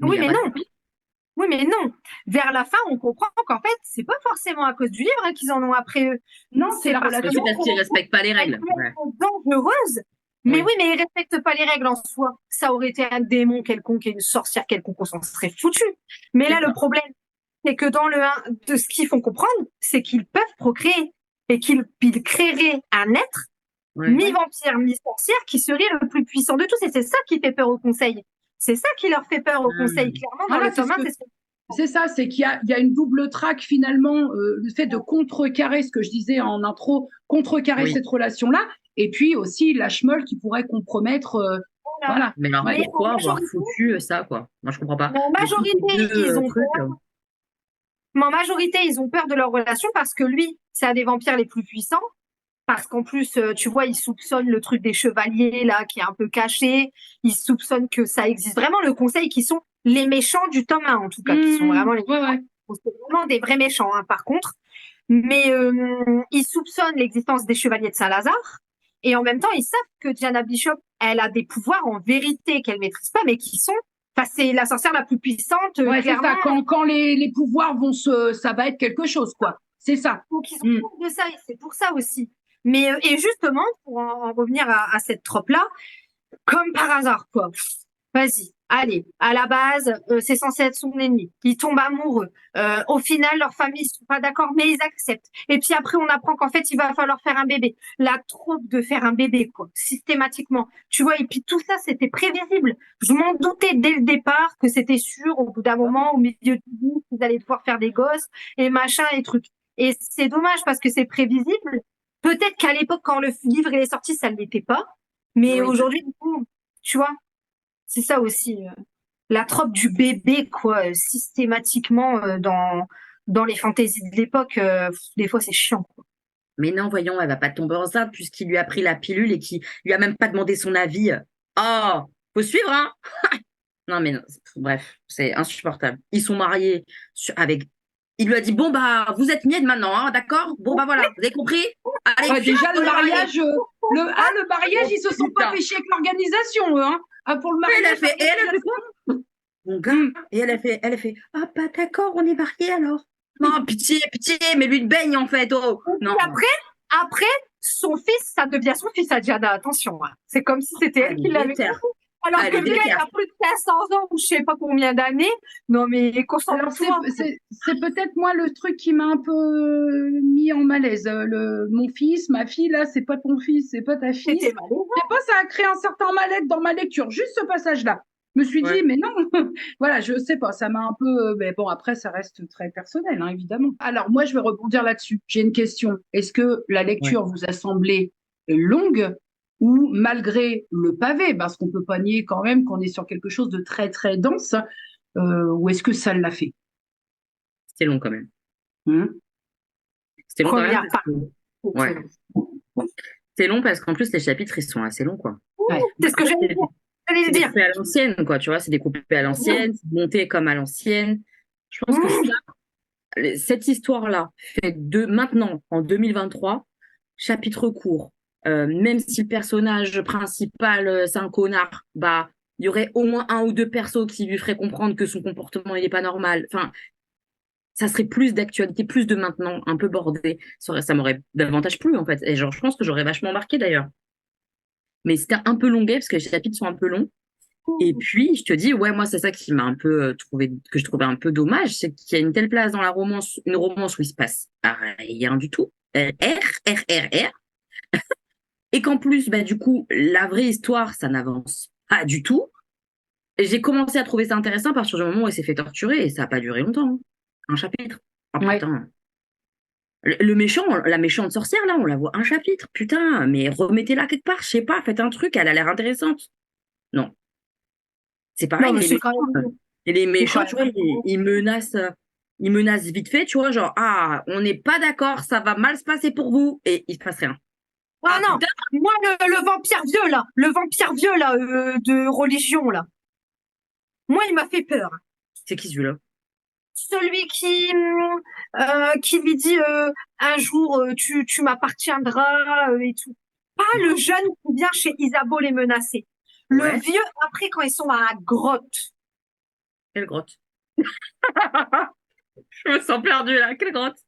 Oui, y a mais pas de non. suite. Oui, mais non. Vers la fin, on comprend qu'en fait, c'est pas forcément à cause du livre hein, qu'ils en ont après eux. Non, c'est la parce Mais relation. c'est parce qu'ils respectent pas les règles. Ouais. sont dangereuses. Mais Oui. oui, mais ils respectent pas les règles en soi. Ça aurait été un démon quelconque et une sorcière quelconque, on s'en serait foutu. Mais là, C'est ça. le problème, c'est que dans le 1, de ce qu'ils font comprendre, c'est qu'ils peuvent procréer et qu'ils créeraient un être, Ouais. mi-vampire, mi-sorcière, qui serait le plus puissant de tous. Et c'est ça qui fait peur au conseil. C'est ça qui leur fait peur au conseil. Clairement, dans Voilà, le tome 1, c'est c'est ça, c'est qu'il y a une double traque finalement, le fait de contrecarrer ce que je disais en intro, contrecarrer Oui. cette relation-là, et puis aussi la schmoll qui pourrait compromettre, voilà. Mais alors Mais pourquoi en avoir majorité- foutu ça, quoi? Moi, je comprends pas. Mais en Les trucs, majorité, les deux, ils ont trucs, peur. Mais en majorité, ils ont peur de leur relation parce que lui, c'est un des vampires les plus puissants. Parce qu'en plus, tu vois, il soupçonne le truc des chevaliers, là, qui est un peu caché. Il soupçonne que ça existe vraiment, le conseil, qui sont les méchants du tome 1, en tout cas, qui sont vraiment les Ouais, ouais. c'est vraiment des vrais méchants, hein, par contre. Mais ils soupçonnent l'existence des chevaliers de Saint-Lazare. Et en même temps, ils savent que Diana Bishop, elle a des pouvoirs en vérité qu'elle maîtrise pas, mais qui sont... Enfin, c'est la sorcière la plus puissante, Ouais, c'est clairement. ça, quand les pouvoirs vont ça va être quelque chose, quoi. C'est ça. Donc, ils ont peur de ça, et c'est pour ça aussi. Mais, et justement, pour en revenir à cette trope-là, comme par hasard, quoi. Vas-y, allez, à la base, c'est censé être son ennemi. Ils tombent amoureux. Au final, leur famille sont pas d'accord, mais ils acceptent. Et puis après, on apprend qu'en fait, il va falloir faire un bébé. La trope de faire un bébé, quoi, systématiquement. Tu vois, et puis tout ça, c'était prévisible. Je m'en doutais dès le départ que c'était sûr, au bout d'un moment, au milieu du livre, qu'ils allaient devoir faire des gosses et machin et trucs. Et c'est dommage parce que c'est prévisible. Peut-être qu'à l'époque, quand le livre il est sorti, ça ne l'était pas. Mais Oui. aujourd'hui, du coup, tu vois, c'est ça aussi. La trope du bébé, quoi, systématiquement dans les fantaisies de l'époque, des fois c'est chiant, quoi. Mais non, voyons, elle va pas tomber enceinte puisqu'il lui a pris la pilule et qu'il lui a même pas demandé son avis. Oh, faut suivre, hein? Non, mais non, bref, c'est insupportable. Ils sont mariés avec. Il lui a dit, bon, bah, vous êtes mienne maintenant, hein, d'accord? Bon, bah voilà, vous avez compris? Allez, Ouais, déjà, le on est mariés. mariage, le mariage, ils se sont pas Putain. fait chier avec l'organisation, eux, hein. Ah, pour le Et mariage. elle a fait, et elle a fait quoi? Mon gars, et elle a fait, ah, bah, d'accord, on est mariés alors. Non, pitié, pitié, mais lui, il baigne en fait, oh. Non. Et après, son fils, ça devient son fils à Diana, attention, hein. C'est comme si c'était elle qui l'avait déterre. fait. Alors Elle que est le gars, il déterre. a plus de 500 ans ou je sais pas combien d'années. Non, mais Alors, concentre-toi. c'est peut-être moi le truc qui m'a un peu mis en malaise. Mon fils, ma fille, là, c'est pas ton fils, c'est pas ta fille. C'était malaisant. Je sais pas, ça a créé un certain mal-être dans ma lecture, juste ce passage-là. Je me suis Ouais. dit, mais non, voilà, je sais pas, ça m'a un peu. Mais bon, après, ça reste très personnel, hein, évidemment. Alors, moi, je vais rebondir là-dessus. J'ai une question. Est-ce que la lecture vous a semblé longue ou malgré le pavé, parce qu'on peut pas nier quand même qu'on est sur quelque chose de très, très dense, ou est-ce que ça l'a fait? C'était long quand même. Hein. C'était long quand Première même. parce que- Ouais. C'est long parce qu'en plus, les chapitres, ils sont assez longs, quoi. Ouais. C'est ce que j'allais dire. J'allais le C'est dire. découpé à l'ancienne, quoi, tu vois, c'est découpé à l'ancienne, c'est monté comme à l'ancienne. Je pense que cette histoire-là, fait maintenant, en 2023, chapitre court, même si le personnage principal, c'est un connard, bah, il y aurait au moins un ou deux persos qui lui feraient comprendre que son comportement, il est pas normal. Enfin, ça serait plus d'actualité, plus de maintenant, un peu bordé. Ça m'aurait davantage plu, en fait. Et genre, je pense que j'aurais vachement marqué, d'ailleurs. Mais c'était un peu longuet, parce que les chapitres sont un peu longs. Et puis, je te dis, ouais, moi, c'est ça qui m'a un peu trouvé, que je trouvais un peu dommage, c'est qu'il y a une telle place dans la romance, une romance où il se passe rien du tout. R. Et qu'en plus, bah, du coup, la vraie histoire, ça n'avance pas du tout. Et j'ai commencé à trouver ça intéressant à partir du moment où il s'est fait torturer, et ça n'a pas duré longtemps, hein. Un chapitre. Ah, Ouais. putain. Le méchant, la méchante sorcière, là, on la voit un chapitre. Putain, mais remettez-la quelque part, je sais pas, faites un truc, elle a l'air intéressante. Non. C'est pareil, Non, mais les c'est quand méchants, même. et les c'est méchants, quand tu vois, même- ils menacent vite fait, tu vois, genre, ah, on n'est pas d'accord, ça va mal se passer pour vous, et il se passe rien. Ah Ah, non, putain, moi, le vampire vieux, là, de religion, là, moi, il m'a fait peur. c'est qui celui-là? Celui qui lui dit un jour, tu m'appartiendras et tout. Pas le jeune qui vient chez Isabeau les menacer. Le Ouais, vieux, après, quand ils sont dans la grotte. quelle grotte? Je me sens perdue là, quelle grotte?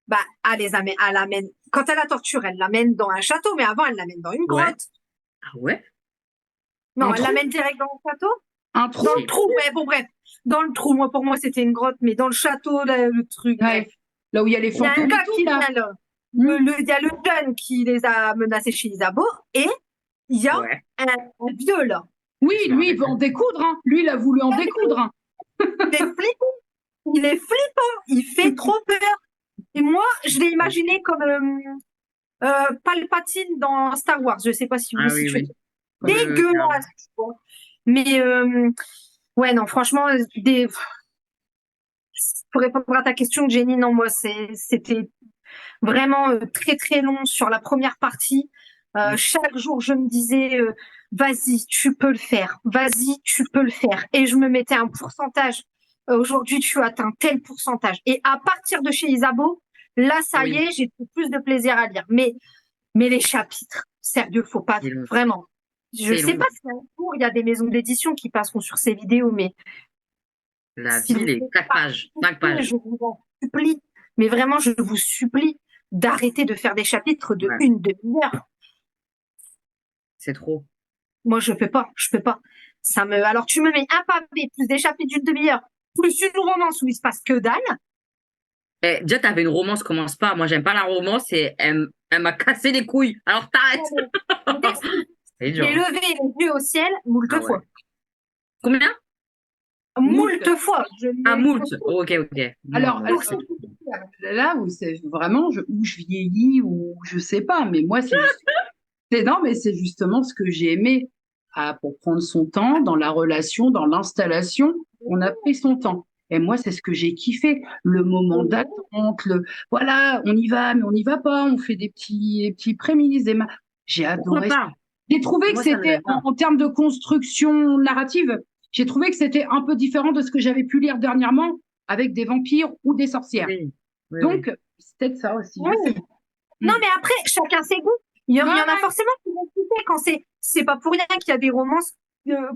Bah, elle l'amène, quand elle la torture, elle l'amène dans un château, mais avant, elle l'amène dans une Ouais. grotte. Ah ouais? Non, Un elle trou. l'amène direct dans le château. Un trou. Dans le trou, mais bon, bref. Dans le trou, moi, pour moi, c'était une grotte, mais dans le château, là, le truc, bref. Ouais. Là où il y a les Il y a un fantômes gars et tout, qui là. vient, là. Hmm. Il y a le jeune qui les a menacés chez Isabeau, et il y a Ouais. un vieux, là. Oui, Je me lui, il rappelle veut en plus. découdre, hein. Lui, il a voulu en découdre, hein. Il est flippant. Il est flippant. Il fait trop peur. Et moi, je l'ai imaginé comme Palpatine dans Star Wars. Je sais pas si vous Ah oui, situez. oui. Oui, oui, oui, clairement. Dégueulasse. Mais ouais, non, franchement, pour répondre à ta question, Jenny, non, moi, c'était vraiment très très long sur la première partie. Mm. Chaque jour, je me disais, vas-y, tu peux le faire. Vas-y, tu peux le faire. Et je me mettais un pourcentage. Aujourd'hui, tu atteins tel pourcentage. Et à partir de chez Isabeau, là, ça y Oui, est, j'ai plus de plaisir à lire. Mais les chapitres, sérieux, faut pas c'est long. vraiment. Je C'est sais long. pas si un jour il y a des maisons d'édition qui passeront sur ces vidéos, mais La s'il vous ville est plaît, 4 pages. 5 pages. je vous en supplie. Mais vraiment, je vous supplie d'arrêter de faire des chapitres de Ouais, une demi-heure. c'est trop. Moi, je peux pas. Alors tu me mets un pavé, plus des chapitres d'une demi-heure, plus une romance où il se passe que dalle. Eh, déjà, t'avais une romance, commence pas. Moi, j'aime pas la romance et elle m'a cassé les couilles. Alors t'arrêtes. C'est dur, J'ai hein. levé les yeux au ciel moult Ah ouais. fois. Combien? Moult fois. Ah, moult. Oh, ok, ok. Non, Alors, non, alors, c'est- là où c'est vraiment, où je vieillis, ou je sais pas, mais moi, non, mais c'est justement ce que j'ai aimé. Ah, pour prendre son temps dans la relation, dans l'installation, on a pris son temps. Et moi, c'est ce que j'ai kiffé. Le moment d'attente, voilà, on y va, mais on n'y va pas, on fait des petits prémices, j'ai Pourquoi adoré ça. pas? J'ai trouvé que Moi, ça me c'était, gêne pas. en termes de construction narrative, j'ai trouvé que c'était un peu différent de ce que j'avais pu lire dernièrement avec des vampires ou des sorcières. Oui, oui, oui. Donc, c'est peut-être ça aussi. Je sais pas. Non, mais après, chacun ses goûts. Il y en Ouais, a forcément qui vont kiffer quand c'est pas pour rien qu'il y a des romances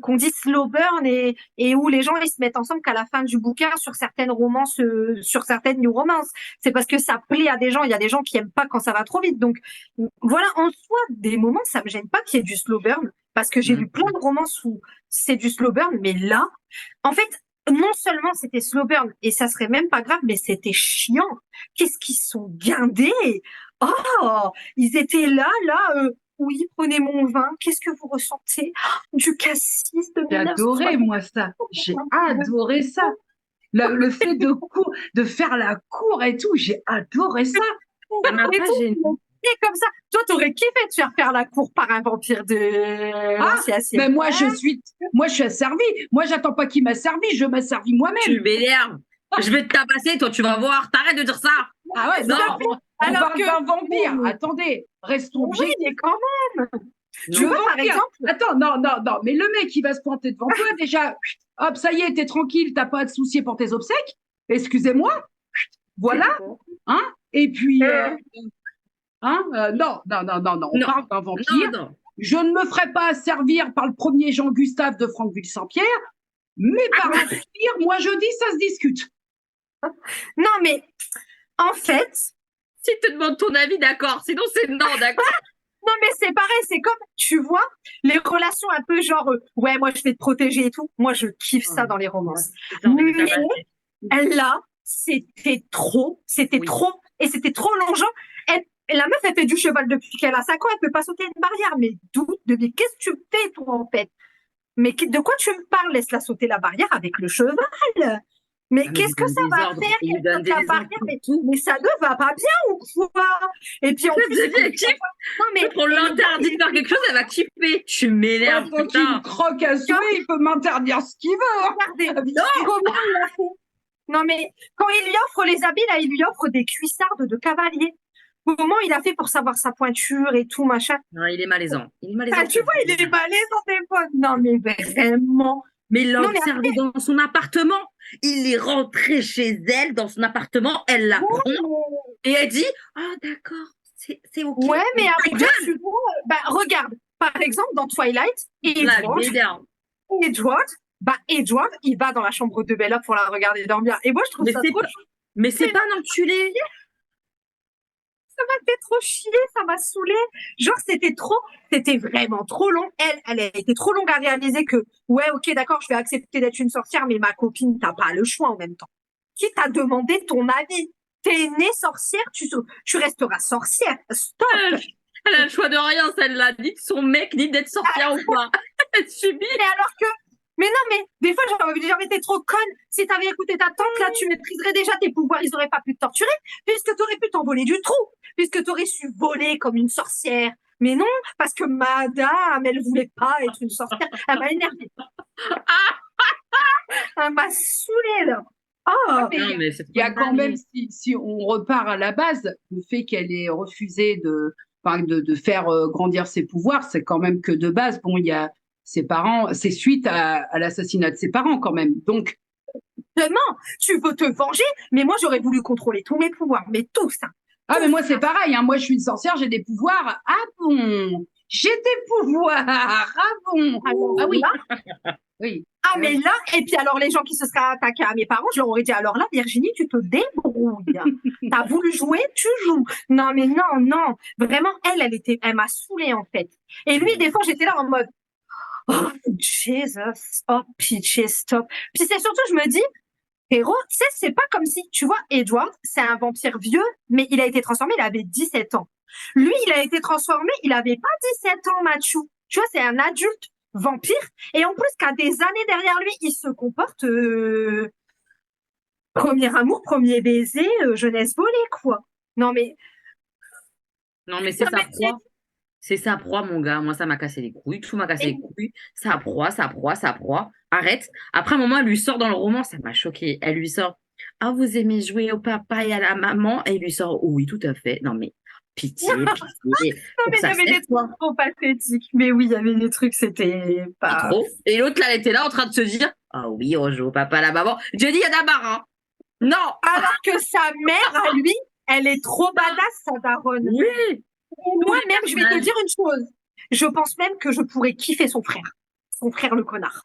qu'on dit slow burn et où les gens ils se mettent ensemble qu'à la fin du bouquin sur certaines romances, sur certaines new romances. C'est parce que ça plaît à des gens. Il y a des gens qui aiment pas quand ça va trop vite. Donc voilà, en soi, des moments, ça me gêne pas qu'il y ait du slow burn parce que j'ai lu plein de romances où c'est du slow burn, mais là, en fait, non seulement c'était slow burn et ça serait même pas grave, mais c'était chiant. Qu'est-ce qu'ils sont guindés? Oh, ils étaient là, oui, prenez mon vin. Qu'est-ce que vous ressentez? Du cassis de J'ai adoré, 1960. moi, ça. J'ai adoré ça. Le fait de faire la cour et tout, j'ai adoré ça. Ça m'a Et pas tout, gêné. et comme ça. Toi, t'aurais kiffé de faire la cour par un vampire de l'ancien siècle. Mais moi, je suis asservie. Moi, j'attends pas qu'il m'asservit, je m'asservis moi-même. Tu m'énerves. Je vais te tabasser, toi, tu vas voir. T'arrêtes de dire ça. Ah ouais, Non. on Alors parle que- d'un vampire. Attendez, restons Oui, objectifs. mais quand même. Non. Tu vois, par vampire. exemple, Attends, non, mais le mec, il va se pointer devant toi, déjà, hop, ça y est, t'es tranquille, t'as pas à te soucier pour tes obsèques. Excusez-moi. Voilà, hein. Et puis, Hein? Non, non, non, non, non. On Non. parle d'un vampire. Non, non. Je ne me ferai pas servir par le premier Jean-Gustave de Franqueville-Saint-Pierre, mais par un vampire, moi je dis, ça se discute. Non, mais en fait, Si tu te demandes ton avis, d'accord. Sinon, c'est non, d'accord. non, mais c'est pareil, c'est comme, tu vois, les relations un peu genre, ouais, moi je vais te protéger et tout. Moi, je kiffe ça dans les romances. Mais là, c'était trop, Oui. et c'était trop longeant. La meuf, elle fait du cheval depuis qu'elle a 5 ans, elle peut pas sauter une barrière. Mais mais qu'est-ce que tu fais, toi, en fait? Mais de quoi tu me parles? Laisse-la sauter la barrière avec le cheval. Mais Ah, mais qu'est-ce il que donne ça des va ordres, faire il qu'elle donne saute des la ordres barrière? pour Mais, tout. mais ça ne va pas bien ou quoi? Et puis en La plus, Jenny, elle kiffe. non mais On l'interdit de faire quelque chose, elle va kiffer. Tu m'énerves, Faut qu'il me putain. croque à souhait, il peut m'interdire ce qu'il veut. Hein. regardez, comment il a fait? Non mais quand il lui offre les habits, là, il lui offre des cuissardes de cavalier. Comment il a fait pour savoir sa pointure et tout, machin? Non, il est malaisant. Il est malaisant. Ah, tu vois, il est malaisant des fois. Non mais vraiment. Mais il l'a Non, mais observé dans son appartement. Il est rentré chez elle, dans son appartement. Elle l'apprend. Et elle dit, ah, d'accord, c'est OK. Ouais, mais Ta après, gueule. tu vois, bah, regarde, par exemple, dans Twilight, Là, je m'énerve. Edward, il va dans la chambre de Bella pour la regarder dormir. Et moi, je trouve Mais ça c'est trop pas- Mais c'est pas un enculé. Ça m'a fait trop chier, ça m'a saoulé. Genre, c'était vraiment trop long. Elle a été trop longue à réaliser que, ouais, ok, d'accord, je vais accepter d'être une sorcière, mais ma copine, t'as pas le choix en même temps. Qui t'a demandé ton avis? T'es née sorcière, tu resteras sorcière. Stop! Elle a le choix de rien, celle-là. Ni de son mec, ni d'être sorcière ou pas. Elle subit. Mais alors que, mais non, mais des fois, j'ai envie de dire, mais t'es trop conne. Si t'avais écouté ta tante, là, tu maîtriserais déjà tes pouvoirs, ils auraient pas pu te torturer, puisque t'aurais pu t'envoler du trou, puisque t'aurais su voler comme une sorcière. Mais non, parce que madame, elle voulait pas être une sorcière. Elle m'a énervée. Elle m'a saoulée, là. Oh, Mais Non, mais c'est il y a quand même, si on repart à la base, le fait qu'elle ait refusé de faire grandir ses pouvoirs, c'est quand même que de base, bon, il y a ses parents, c'est suite à l'assassinat de ses parents quand même. Donc, demain, tu veux te venger, mais moi, j'aurais voulu contrôler tous mes pouvoirs, mais tous, hein. ah, mais moi, c'est pareil, hein, moi, je suis une sorcière, j'ai des pouvoirs. Ah bon, j'ai des pouvoirs. Ah bon, ah oui, oui. Ah, mais là, et puis alors les gens qui se seraient attaqués à mes parents, je leur aurais dit, alors là, Virginie, tu te débrouilles. T'as voulu jouer, tu joues. Non, mais non, non. Vraiment, elle m'a saoulée, en fait. Et lui, des fois, j'étais là en mode, oh, Jesus, oh, pitié, stop. Puis c'est surtout, je me dis, héros, tu sais, c'est pas comme si, tu vois, Edward, c'est un vampire vieux, mais il a été transformé, il avait 17 ans. Lui, il a été transformé, il avait pas 17 ans, Machu. Tu vois, c'est un adulte vampire. Et en plus, qu'à des années derrière lui, il se comporte premier amour, premier baiser, jeunesse volée, quoi. Non, mais Non, mais c'est Non, sa mais proie. C'est sa proie, mon gars. Moi, ça m'a cassé les couilles. Tout m'a cassé les couilles. Sa proie, sa proie, sa proie. Arrête. Après un moment, elle lui sort dans le roman. Ça m'a choqué. Elle lui sort, ah, vous aimez jouer au papa et à la maman? Et il lui sort, oui, tout à fait. Non, mais pitié, pitié. non, Pour mais il y ça, avait des c'est toi. trucs trop pathétiques. Mais oui, il y avait des trucs, c'était Pas pas... trop. Et l'autre, là, elle était là en train de se dire, ah oui, on joue au papa, à la maman. Je dis, il y en a marre, hein. Non. Alors que sa mère, à lui, elle est trop badass, sa daronne. Oui. Et moi, même, je vais te dire une chose. Je pense même que je pourrais kiffer son frère. Son frère, le connard.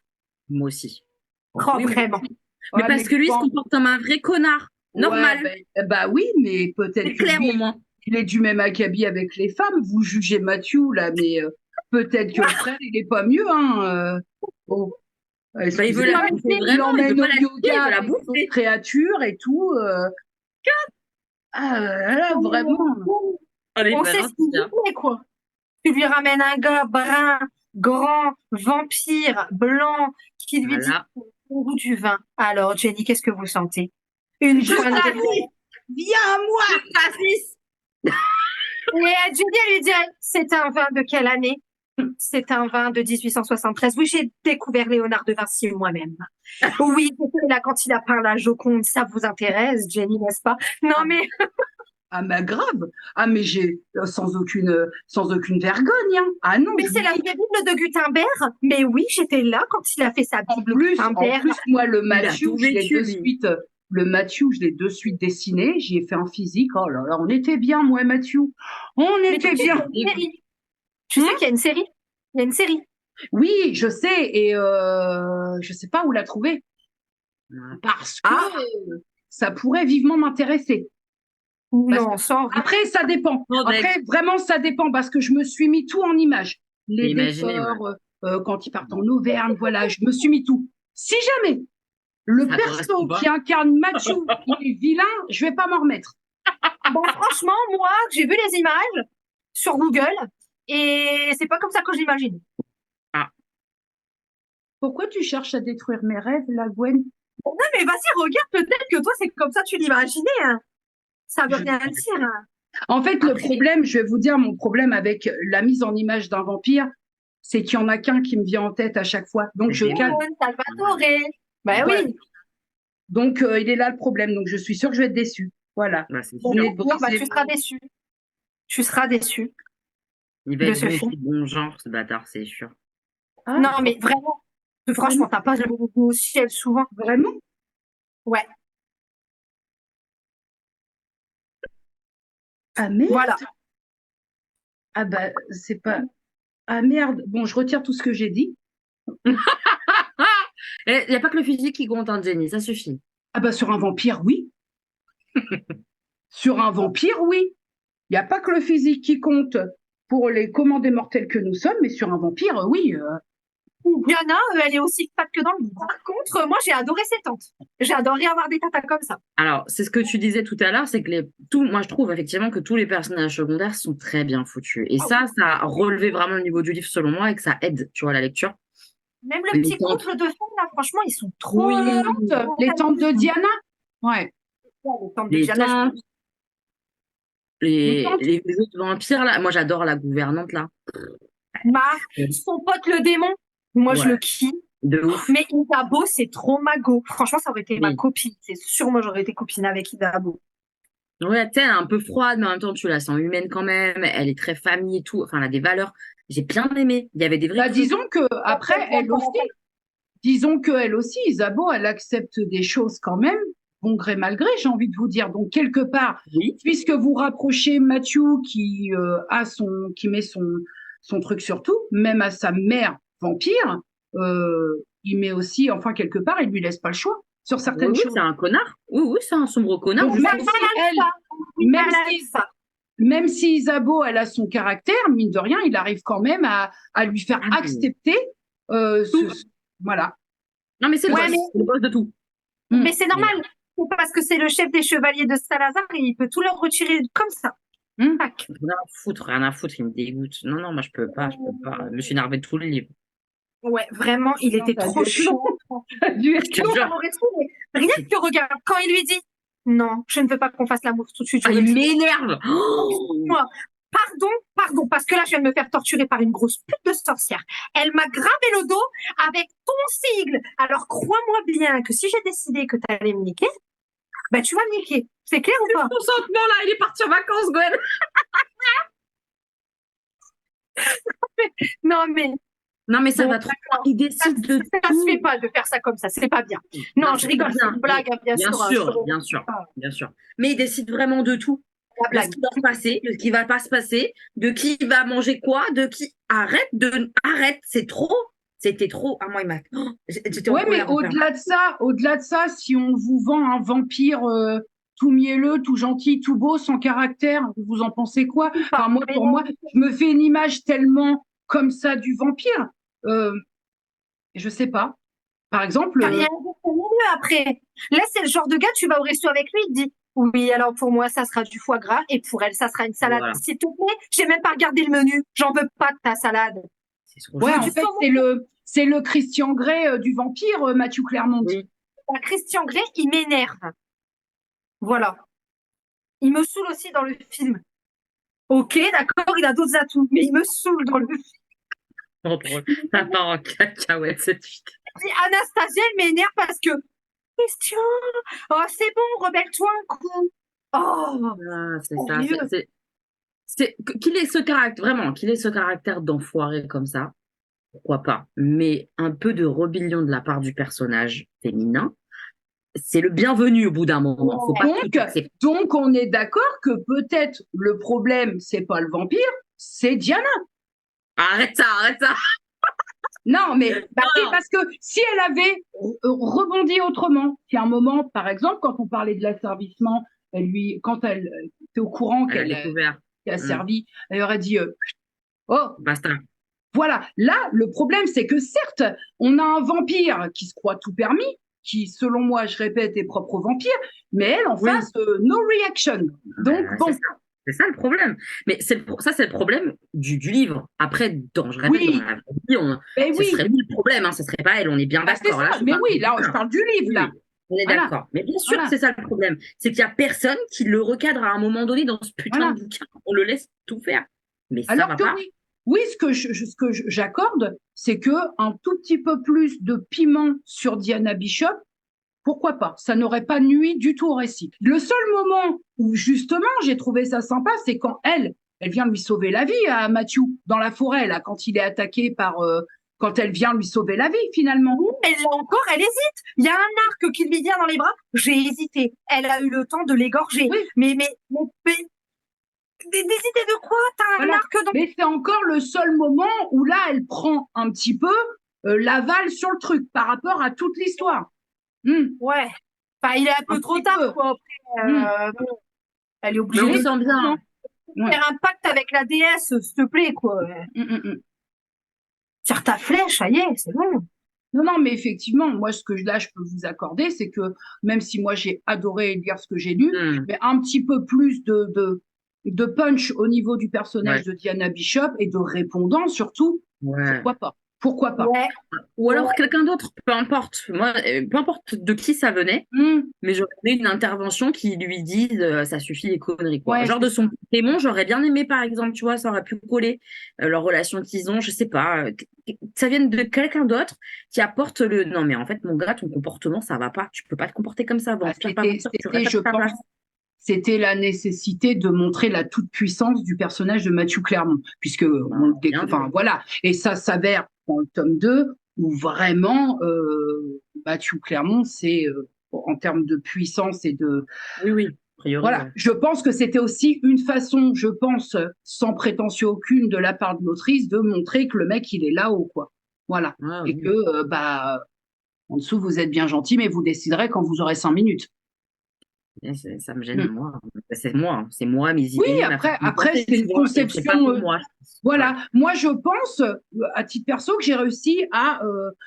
Moi aussi. Oh, Oui, mais- vraiment. Mais Ouais, parce que lui, il se quand- comporte comme un vrai connard. Normal. Ouais, bah oui, mais peut-être C'est que clair, lui, au moins. il est du même acabit avec les femmes. Vous jugez Mathieu, là, mais peut-être que le frère, il est pas mieux, hein. Bon. Bah, il veut Excusez-moi, la bouffer il vraiment. Il veut l'emmène pas au la tuer, il veut yoga la avec d'autres bouffer. créatures et tout. Ah là, vraiment. Allez, On bah sait non, ce qu'il c'est bien. voulait, quoi. Tu lui ramènes un gars brun, grand, vampire, blanc, qui lui Voilà. dit au goût du vin. Alors, Jenny, qu'est-ce que vous sentez? Une pointe de... Viens à moi. Et Jenny, elle lui dit, c'est un vin de quelle année? C'est un vin de 1873. Oui, j'ai découvert Léonard de Vinci moi-même. Oui, c'était là quand il a peint la Joconde. Ça vous intéresse, Jenny, n'est-ce pas? Non, mais Ah, mais grave. Ah, mais j'ai sans aucune vergogne, hein. Ah non. mais je c'est vous la dis. vraie Bible de Gutenberg. Mais oui, j'étais là quand il a fait sa En Bible plus, Gutenberg. moi, le Il a Mathieu, tout je l'ai vécu, de lui. suite Le Mathieu, je l'ai de suite dessiné, j'y ai fait un physique. Oh là là, on était bien, moi et Mathieu. On Mais était tu sais bien. qu'il y a une série. Tu sais qu'il y a une série? Il y a une série. Oui, je sais, et je sais pas où la trouver. Parce que ça pourrait vivement m'intéresser. Parce Non, que sans rire. après, ça dépend. Oh, mec. Après, vraiment, ça dépend parce que je me suis mis tout en images. Les Imaginez, décors, quand ils partent en Auvergne, voilà, je me suis mis tout. Si jamais le Ça perso correspond pas. qui incarne Mathieu, il est vilain, je vais pas m'en remettre. Bon, franchement, moi, j'ai vu les images sur Google et c'est pas comme ça que j'imagine. Pourquoi tu cherches à détruire mes rêves, la Gwen? Non, mais vas-y, regarde, peut-être que toi, c'est comme ça que tu l'imaginais, hein. Ça veut Je- rien dire, hein. En fait, le Après- problème, je vais vous dire, mon problème avec la mise en image d'un vampire, c'est qu'il y en a qu'un qui me vient en tête à chaque fois. Donc, je C'est calme. Salvatore. Ben Ouais. oui. Donc, il est là le problème. Donc, je suis sûre que je vais être déçue. Voilà. Bah, c'est Vous sûr. venez de Bah, briser tu seras déçu. Tu seras déçu Il va de être ce bon film. petit bon genre, ce bâtard, c'est sûr. Ah, Non, mais vraiment, franchement, t'as pas le goût au ciel souvent. vraiment? Ouais, Ah, merde. voilà. Ah, bah, c'est pas. Ah, merde. Bon, je retire tout ce que j'ai dit. Il n'y a pas que le physique qui compte, hein, Jenny, ça suffit. Ah, bah, sur un vampire, oui. Sur un vampire, oui. Il n'y a pas que le physique qui compte pour les commandés mortels que nous sommes, mais sur un vampire, oui. Diana, elle est aussi fat que dans le livre. Par contre, moi, j'ai adoré ses tantes. J'ai adoré avoir des tatas comme ça. Alors, c'est ce que tu disais tout à l'heure, c'est que moi je trouve effectivement que tous les personnages secondaires sont très bien foutus. Et ça a relevé vraiment le niveau du livre selon moi et que ça aide, tu vois, la lecture. Même le Les petit tantes. couple de femmes, là, franchement, ils sont trop... Oui. Les tantes de Diana? Ouais. Les tantes de Les Diana, tantes, Les tantes. les autres vampires, là, moi j'adore la gouvernante, là. Son pote le démon, moi, je Ouais. le kiffe. De ouf. Mais Isabeau, c'est trop mago. Franchement, ça aurait été ma Oui. copine. C'est sûr, moi, j'aurais été copine avec Isabeau. Ouais, tu sais, elle est un peu froide, mais en même temps, tu la sens humaine quand même. Elle est très famille et tout. Enfin, elle a des valeurs. J'ai bien aimé. Il y avait des vrais Bah, trucs. disons que après, disons qu'elle aussi, Isabeau, elle accepte des choses quand même, bon gré mal gré, j'ai envie de vous dire. Donc, quelque part, Oui. puisque vous rapprochez Mathieu qui qui met son truc sur tout, même à sa mère vampire, il met aussi, enfin quelque part, il lui laisse pas le choix sur certaines Oui, choses. c'est un connard. Oui, c'est un sombre connard. Donc, justement. même si même si Isabeau, elle a son caractère, mine de rien, il arrive quand même à lui faire Ah oui. accepter voilà. Non, mais c'est le Ouais, boss. mais- C'est le boss de tout. Mais c'est normal. C'est parce que c'est le chef des chevaliers de Salazar et il peut tout leur retirer comme ça. Tac. Rien à foutre, il me dégoûte. Non, non, moi je peux pas. Je me suis énervée de tout le livre. Ouais, vraiment, il Non, était t'as trop dû être chaud. Je te Non, jure. on aurait trouvé. Rien que regarde, quand il lui dit non, je ne veux pas qu'on fasse l'amour tout de suite. Ah, je veux il le faire. m'énerve. Moi, pardon, parce que là, je viens de me faire torturer par une grosse pute de sorcière. Elle m'a gravé le dos avec ton sigle. Alors, crois-moi bien que si j'ai décidé que tu allais me niquer, ben, tu vas me niquer. C'est clair ou pas? Consentement là, il est parti en vacances, Gwen. Non, mais Non, mais ça Bon, va trop. Il décide de ça se tout. fait pas de faire ça comme ça. C'est pas bien. Non, je c'est rigole. pas C'est une blague, hein, bien sûr. Bien sûr, bien sûr. Mais il décide vraiment de tout. La De blague. ce qui va se passer, de ce qui va pas se passer, de qui va manger quoi, de qui. Arrête, c'est trop. C'était trop. Ah, moi, il m'a. J'étais en Ouais, mais colère. en fait. au-delà de ça, si on vous vend un vampire tout mielleux, tout gentil, tout beau, sans caractère, vous en pensez quoi? Enfin, moi, pour moi, je me fais une image tellement comme ça du vampire. Je sais pas. Par exemple, Il y a un milieu après. Là, c'est le genre de gars, tu vas au resto avec lui, il te dit oui, alors pour moi, ça sera du foie gras et pour elle, ça sera une salade. Voilà. S'il te plaît, j'ai même pas regardé le menu. J'en veux pas de ta salade. C'est trop ouais, chaud. en fait, c'est le Christian Grey du vampire, Mathieu Clermont. Oui. Christian Grey, il m'énerve. Voilà. Il me saoule aussi dans le film. Ok, d'accord, il a d'autres atouts, mais il me saoule dans le film. Trop drôle. Ça part en cacahuète cette fille. Puis Anastasia, elle m'énerve parce que Christian, oh c'est bon, rebelle-toi un coup. Oh, Ah, c'est Oh, ça. mieux. Qu'il ait ce caractère, vraiment, qu'il ait ce caractère d'enfoiré comme ça, pourquoi pas. Mais un peu de rébellion de la part du personnage féminin, c'est le bienvenu au bout d'un moment. Faut pas Donc, tout accepter. donc, on est d'accord que peut-être le problème, c'est pas le vampire, c'est Diana. Arrête ça. Non, mais bah, Non. oui, parce que si elle avait rebondi autrement, si à un moment, par exemple, quand on parlait de l'asservissement, quand elle était au courant Elle a qu'elle découvert. a servi, elle aurait dit oh, Basta. voilà. Là, le problème, c'est que certes, on a un vampire qui se croit tout permis, qui, selon moi, je répète, est propre au vampire, mais elle, en Oui. face, no reaction. Donc, bon. C'est ça le problème. Mais c'est le problème du livre. Après, je répète, Oui. dans la vie, Mais ce oui, serait lui le problème, hein, ce serait pas elle, on est bien bah, c'est d'accord. ça. Là, Mais oui, là, je parle du livre, là. On est Voilà. d'accord. Mais bien sûr Voilà. que c'est ça le problème. C'est qu'il y a personne qui le recadre à un moment donné dans ce putain Voilà. de bouquin. On le laisse tout faire. Mais ça Alors va que pas. oui. Oui, ce que j'accorde, c'est que un tout petit peu plus de piment sur Diana Bishop, pourquoi pas? Ça n'aurait pas nui du tout au récit. Le seul moment où justement j'ai trouvé ça sympa, c'est quand elle vient lui sauver la vie à Matthew dans la forêt là, quand il est attaqué par, quand elle vient lui sauver la vie finalement. Elle là encore, elle hésite. Il y a un arc qui lui vient dans les bras. J'ai hésité. Elle a eu le temps de l'égorger. Oui. Mais d'hésiter de quoi? T'as un Voilà. arc dans... Mais c'est encore le seul moment où là elle prend un petit peu l'aval sur le truc par rapport à toute l'histoire. Ouais. Enfin, il est un peu Un trop petit tard, peu. quoi. Après, bon, elle est Mais obligée on de sent bien. Ouais. faire un pacte avec la déesse, s'il te plaît, quoi. Faire ta flèche, ça y est, c'est bon. Non, non, mais effectivement, moi, ce que là, je peux vous accorder, c'est que même si moi, j'ai adoré lire ce que j'ai lu, mais un petit peu plus de punch au niveau du personnage de Diana Bishop et de répondant, surtout, Ouais. pourquoi pas? Pourquoi pas? Ouais. Ou alors quelqu'un d'autre, peu importe. Moi, peu importe de qui ça venait, mais j'aurais aimé une intervention qui lui dise ça suffit les conneries, quoi. Ouais, Genre de son démon, j'aurais bien aimé, par exemple, tu vois, ça aurait pu coller leur relation qu'ils ont, je sais pas, que ça vienne de quelqu'un d'autre qui apporte le non, mais en fait, mon gars, ton comportement, ça va pas. Tu peux pas te comporter comme ça. Bon, je pense, c'était la nécessité de montrer la toute-puissance du personnage de Matthew Clermont, puisque on le découvre, enfin, voilà. Et ça s'avère dans le tome 2, où vraiment, Matthew Clermont, c'est, en termes de puissance et de... Oui. Priori, voilà. Ouais. Je pense que c'était aussi une façon, je pense, sans prétention aucune de la part de l'autrice, de montrer que le mec, il est là-haut, quoi. Voilà. Ah, et oui. que, en dessous, vous êtes bien gentil, mais vous déciderez quand vous aurez 5 minutes. Ça me gêne, moi. C'est moi, mes idées. Oui, après c'est une conception. Pas pour moi. Voilà, moi je pense, à titre perso, que j'ai réussi à,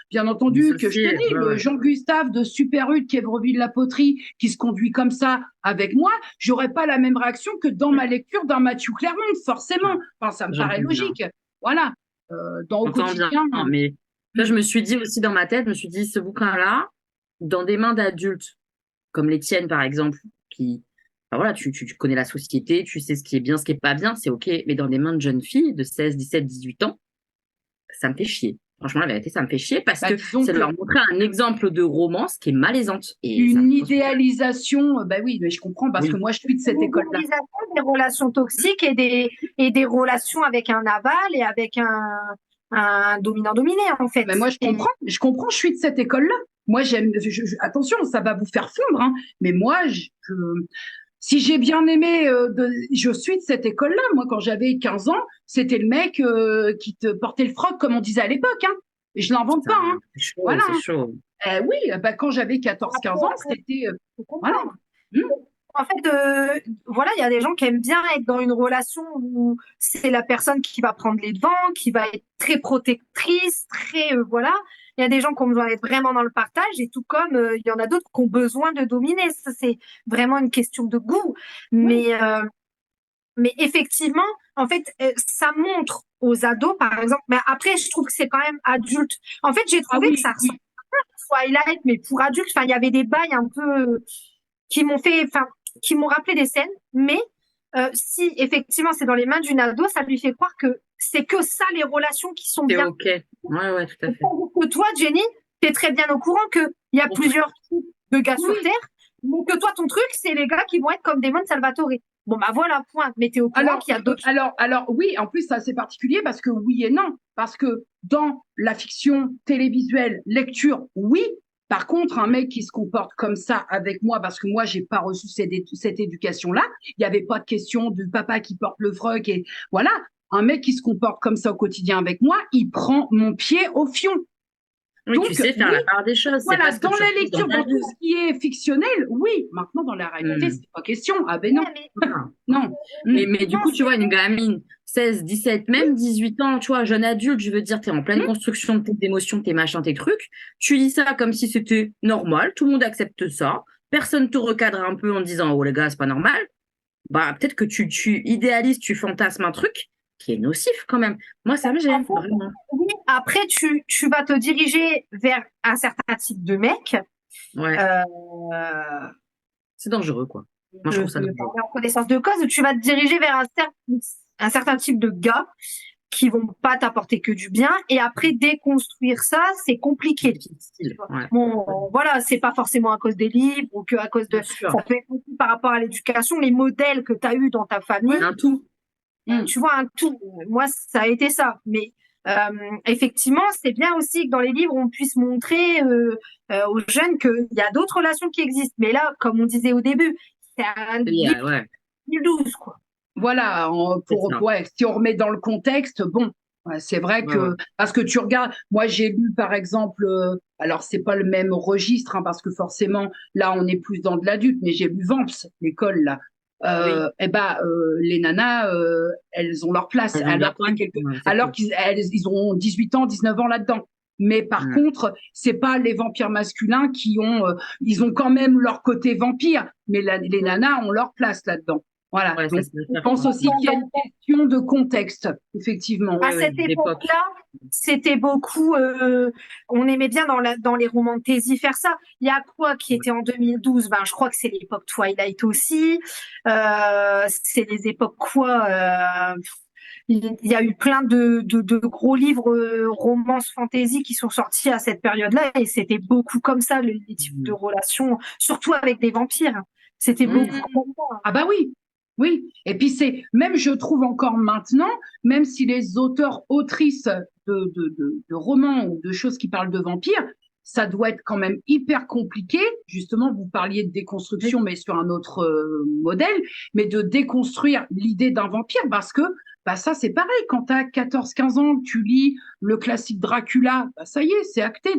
bien entendu, que je te dis, le Jean-Gustave de Super U de Quévreville-la-Poterie qui se conduit comme ça avec moi, j'aurais pas la même réaction que dans ma lecture d'un Matthew Clermont, forcément. Enfin, ça me paraît logique. Voilà. Dans au quotidien. Bien, mais là, je me suis dit aussi dans ma tête, ce bouquin-là, dans des mains d'adultes, comme les tiennes, par exemple, qui, enfin, voilà, tu connais la société, tu sais ce qui est bien, ce qui est pas bien, c'est OK. Mais dans des mains de jeunes filles de 16, 17, 18 ans, ça me fait chier. Franchement, la vérité, ça me fait chier parce que c'est leur montrer un exemple de romance qui est malaisante. Et une idéalisation, oui, mais je comprends parce que moi, je suis de cette école-là. Une idéalisation des relations toxiques et des relations avec un aval et avec un dominant-dominé, en fait. Mais moi, je comprends, je suis de cette école-là. Moi, j'aime, attention, ça va vous faire fondre, hein, mais moi, si j'ai bien aimé, je suis de cette école-là. Moi, quand j'avais 15 ans, c'était le mec qui te portait le froc, comme on disait à l'époque, hein. Et je l'invente pas, hein. C'est chaud, voilà. C'est chaud. Oui, quand j'avais 14-15 ans, c'était... voilà. En fait, voilà, il y a des gens qui aiment bien être dans une relation où c'est la personne qui va prendre les devants, qui va être très protectrice, très voilà. Il y a des gens qui ont besoin d'être vraiment dans le partage et tout comme il y en a d'autres qui ont besoin de dominer. Ça, c'est vraiment une question de goût. Mais effectivement, en fait, ça montre aux ados, par exemple. Mais après, je trouve que c'est quand même adulte. En fait, j'ai trouvé que ça ressemble à Twilight, mais pour adultes. Enfin, il y avait des bails un peu qui m'ont rappelé des scènes. Mais si effectivement c'est dans les mains d'une ado, ça lui fait croire que c'est que ça les relations qui sont bien. OK. Ouais, tout à fait. Que toi, Jenny, t'es très bien au courant qu'il y a plusieurs types de gars sur Terre, mais que toi, ton truc, c'est les gars qui vont être comme Damon Salvatore. Bon, voilà, point. Mais t'es au courant qu'il y a d'autres. Alors, oui, en plus, c'est assez particulier parce que oui et non. Parce que dans la fiction télévisuelle, lecture, oui, Par contre, un mec qui se comporte comme ça avec moi, parce que moi, j'ai pas reçu cette éducation-là, il n'y avait pas de question du papa qui porte le froc et voilà. Un mec qui se comporte comme ça au quotidien avec moi, il prend mon pied au fion. Oui, Donc, tu sais faire oui, la part des choses. C'est voilà, pas ce que dans tu la retrouves lecture, ta dans tout vie. ce qui est fictionnel, oui. Maintenant, dans la réalité, c'est pas question. Ah ben non, Ouais, mais non. Mais du non, coup, tu c'est vois, une gamine, 16, 17, même 18 ans, tu vois, jeune adulte, je veux dire, t'es en pleine construction de tes émotions, tes machins, tes trucs. Tu lis ça comme si c'était normal, tout le monde accepte ça. Personne te recadre un peu en disant, oh les gars, c'est pas normal. Bah, peut-être que tu idéalises, tu fantasmes un truc qui est nocif quand même. Moi, ça me En gêne, fait, vraiment. oui, après, tu vas te diriger vers un certain type de mec. Ouais, Euh, c'est dangereux, quoi. Moi, je trouve ça dangereux. parler en connaissance de cause, tu vas te diriger vers un certain type de gars qui vont pas t'apporter que du bien. Et après, déconstruire ça, c'est compliqué. Difficile, ouais. Bon, voilà, c'est pas forcément à cause des livres ou que à cause de. Bien sûr. Ça peut être aussi par rapport à l'éducation, les modèles que tu as eus dans ta famille. Un tout. Tu vois, un tout. Moi, ça a été ça. Mais effectivement, c'est bien aussi que dans les livres, on puisse montrer aux jeunes qu'il y a d'autres relations qui existent. Mais là, comme on disait au début, c'est un livre Ouais, 2012, quoi. Voilà, c'est ça. ouais, si on remet dans le contexte, bon, ouais, c'est vrai que, Ouais. parce que tu regardes, moi j'ai lu par exemple, alors c'est pas le même registre, hein, parce que forcément, là on est plus dans de l'adulte, mais j'ai lu Vamps, l'école, là. Oui. Et ben, les nanas, elles ont leur place, Elles ont de la alors, pointe. Ouais, c'est alors cool. ils ont 18 ans, 19 ans là-dedans. Mais par Ouais. contre, c'est pas les vampires masculins qui ont, ils ont quand même leur côté vampire, mais les nanas ont leur place là-dedans. Voilà. Ouais, ça Donc, se peut je faire, pense quoi. aussi qu'il y a une question de contexte, effectivement. À Oui, cette d'époque. époque-là, c'était beaucoup. On aimait bien dans les romans de fantasy faire ça. Il y a quoi qui était en 2012? Ben, je crois que c'est l'époque Twilight aussi. C'est les époques quoi? Il y a eu plein de gros livres romances fantasy qui sont sortis à cette période-là et c'était beaucoup comme ça les types de relations, surtout avec des vampires. C'était Oui. beaucoup comme ça. Ah bah oui, oui. Et puis c'est, même je trouve encore maintenant, même si les auteurs, autrices de romans ou de choses qui parlent de vampires, ça doit être quand même hyper compliqué. Justement, vous parliez de déconstruction, mais sur un autre modèle, mais de déconstruire l'idée d'un vampire parce que bah ça c'est pareil, quand tu as 14-15 ans, tu lis le classique Dracula, bah ça y est, c'est acté,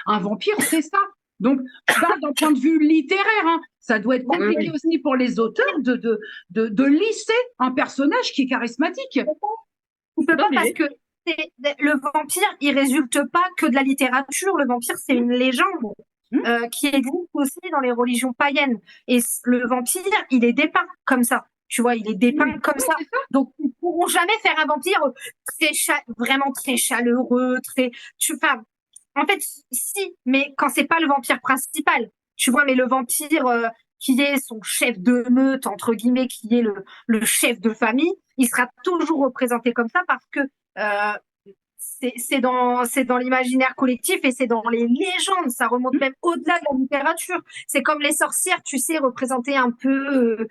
un vampire, c'est ça. Donc, je parle d'un point de vue littéraire, hein. Ça doit être compliqué Oui. aussi pour les auteurs de lisser un personnage qui est charismatique. On peut pas Obligé. parce que le vampire, il résulte pas que de la littérature. Le vampire, c'est une légende qui existe aussi dans les religions païennes. Et le vampire, il est dépeint comme ça. Tu vois, il est dépeint comme ça. Donc, ils pourront jamais faire un vampire vraiment très chaleureux, enfin, en fait, si, mais quand c'est pas le vampire principal. Tu vois, mais le vampire qui est son chef de meute, entre guillemets, qui est le chef de famille, il sera toujours représenté comme ça parce que c'est dans l'imaginaire collectif et c'est dans les légendes. Ça remonte même au-delà de la littérature. C'est comme les sorcières, tu sais, représenter un peu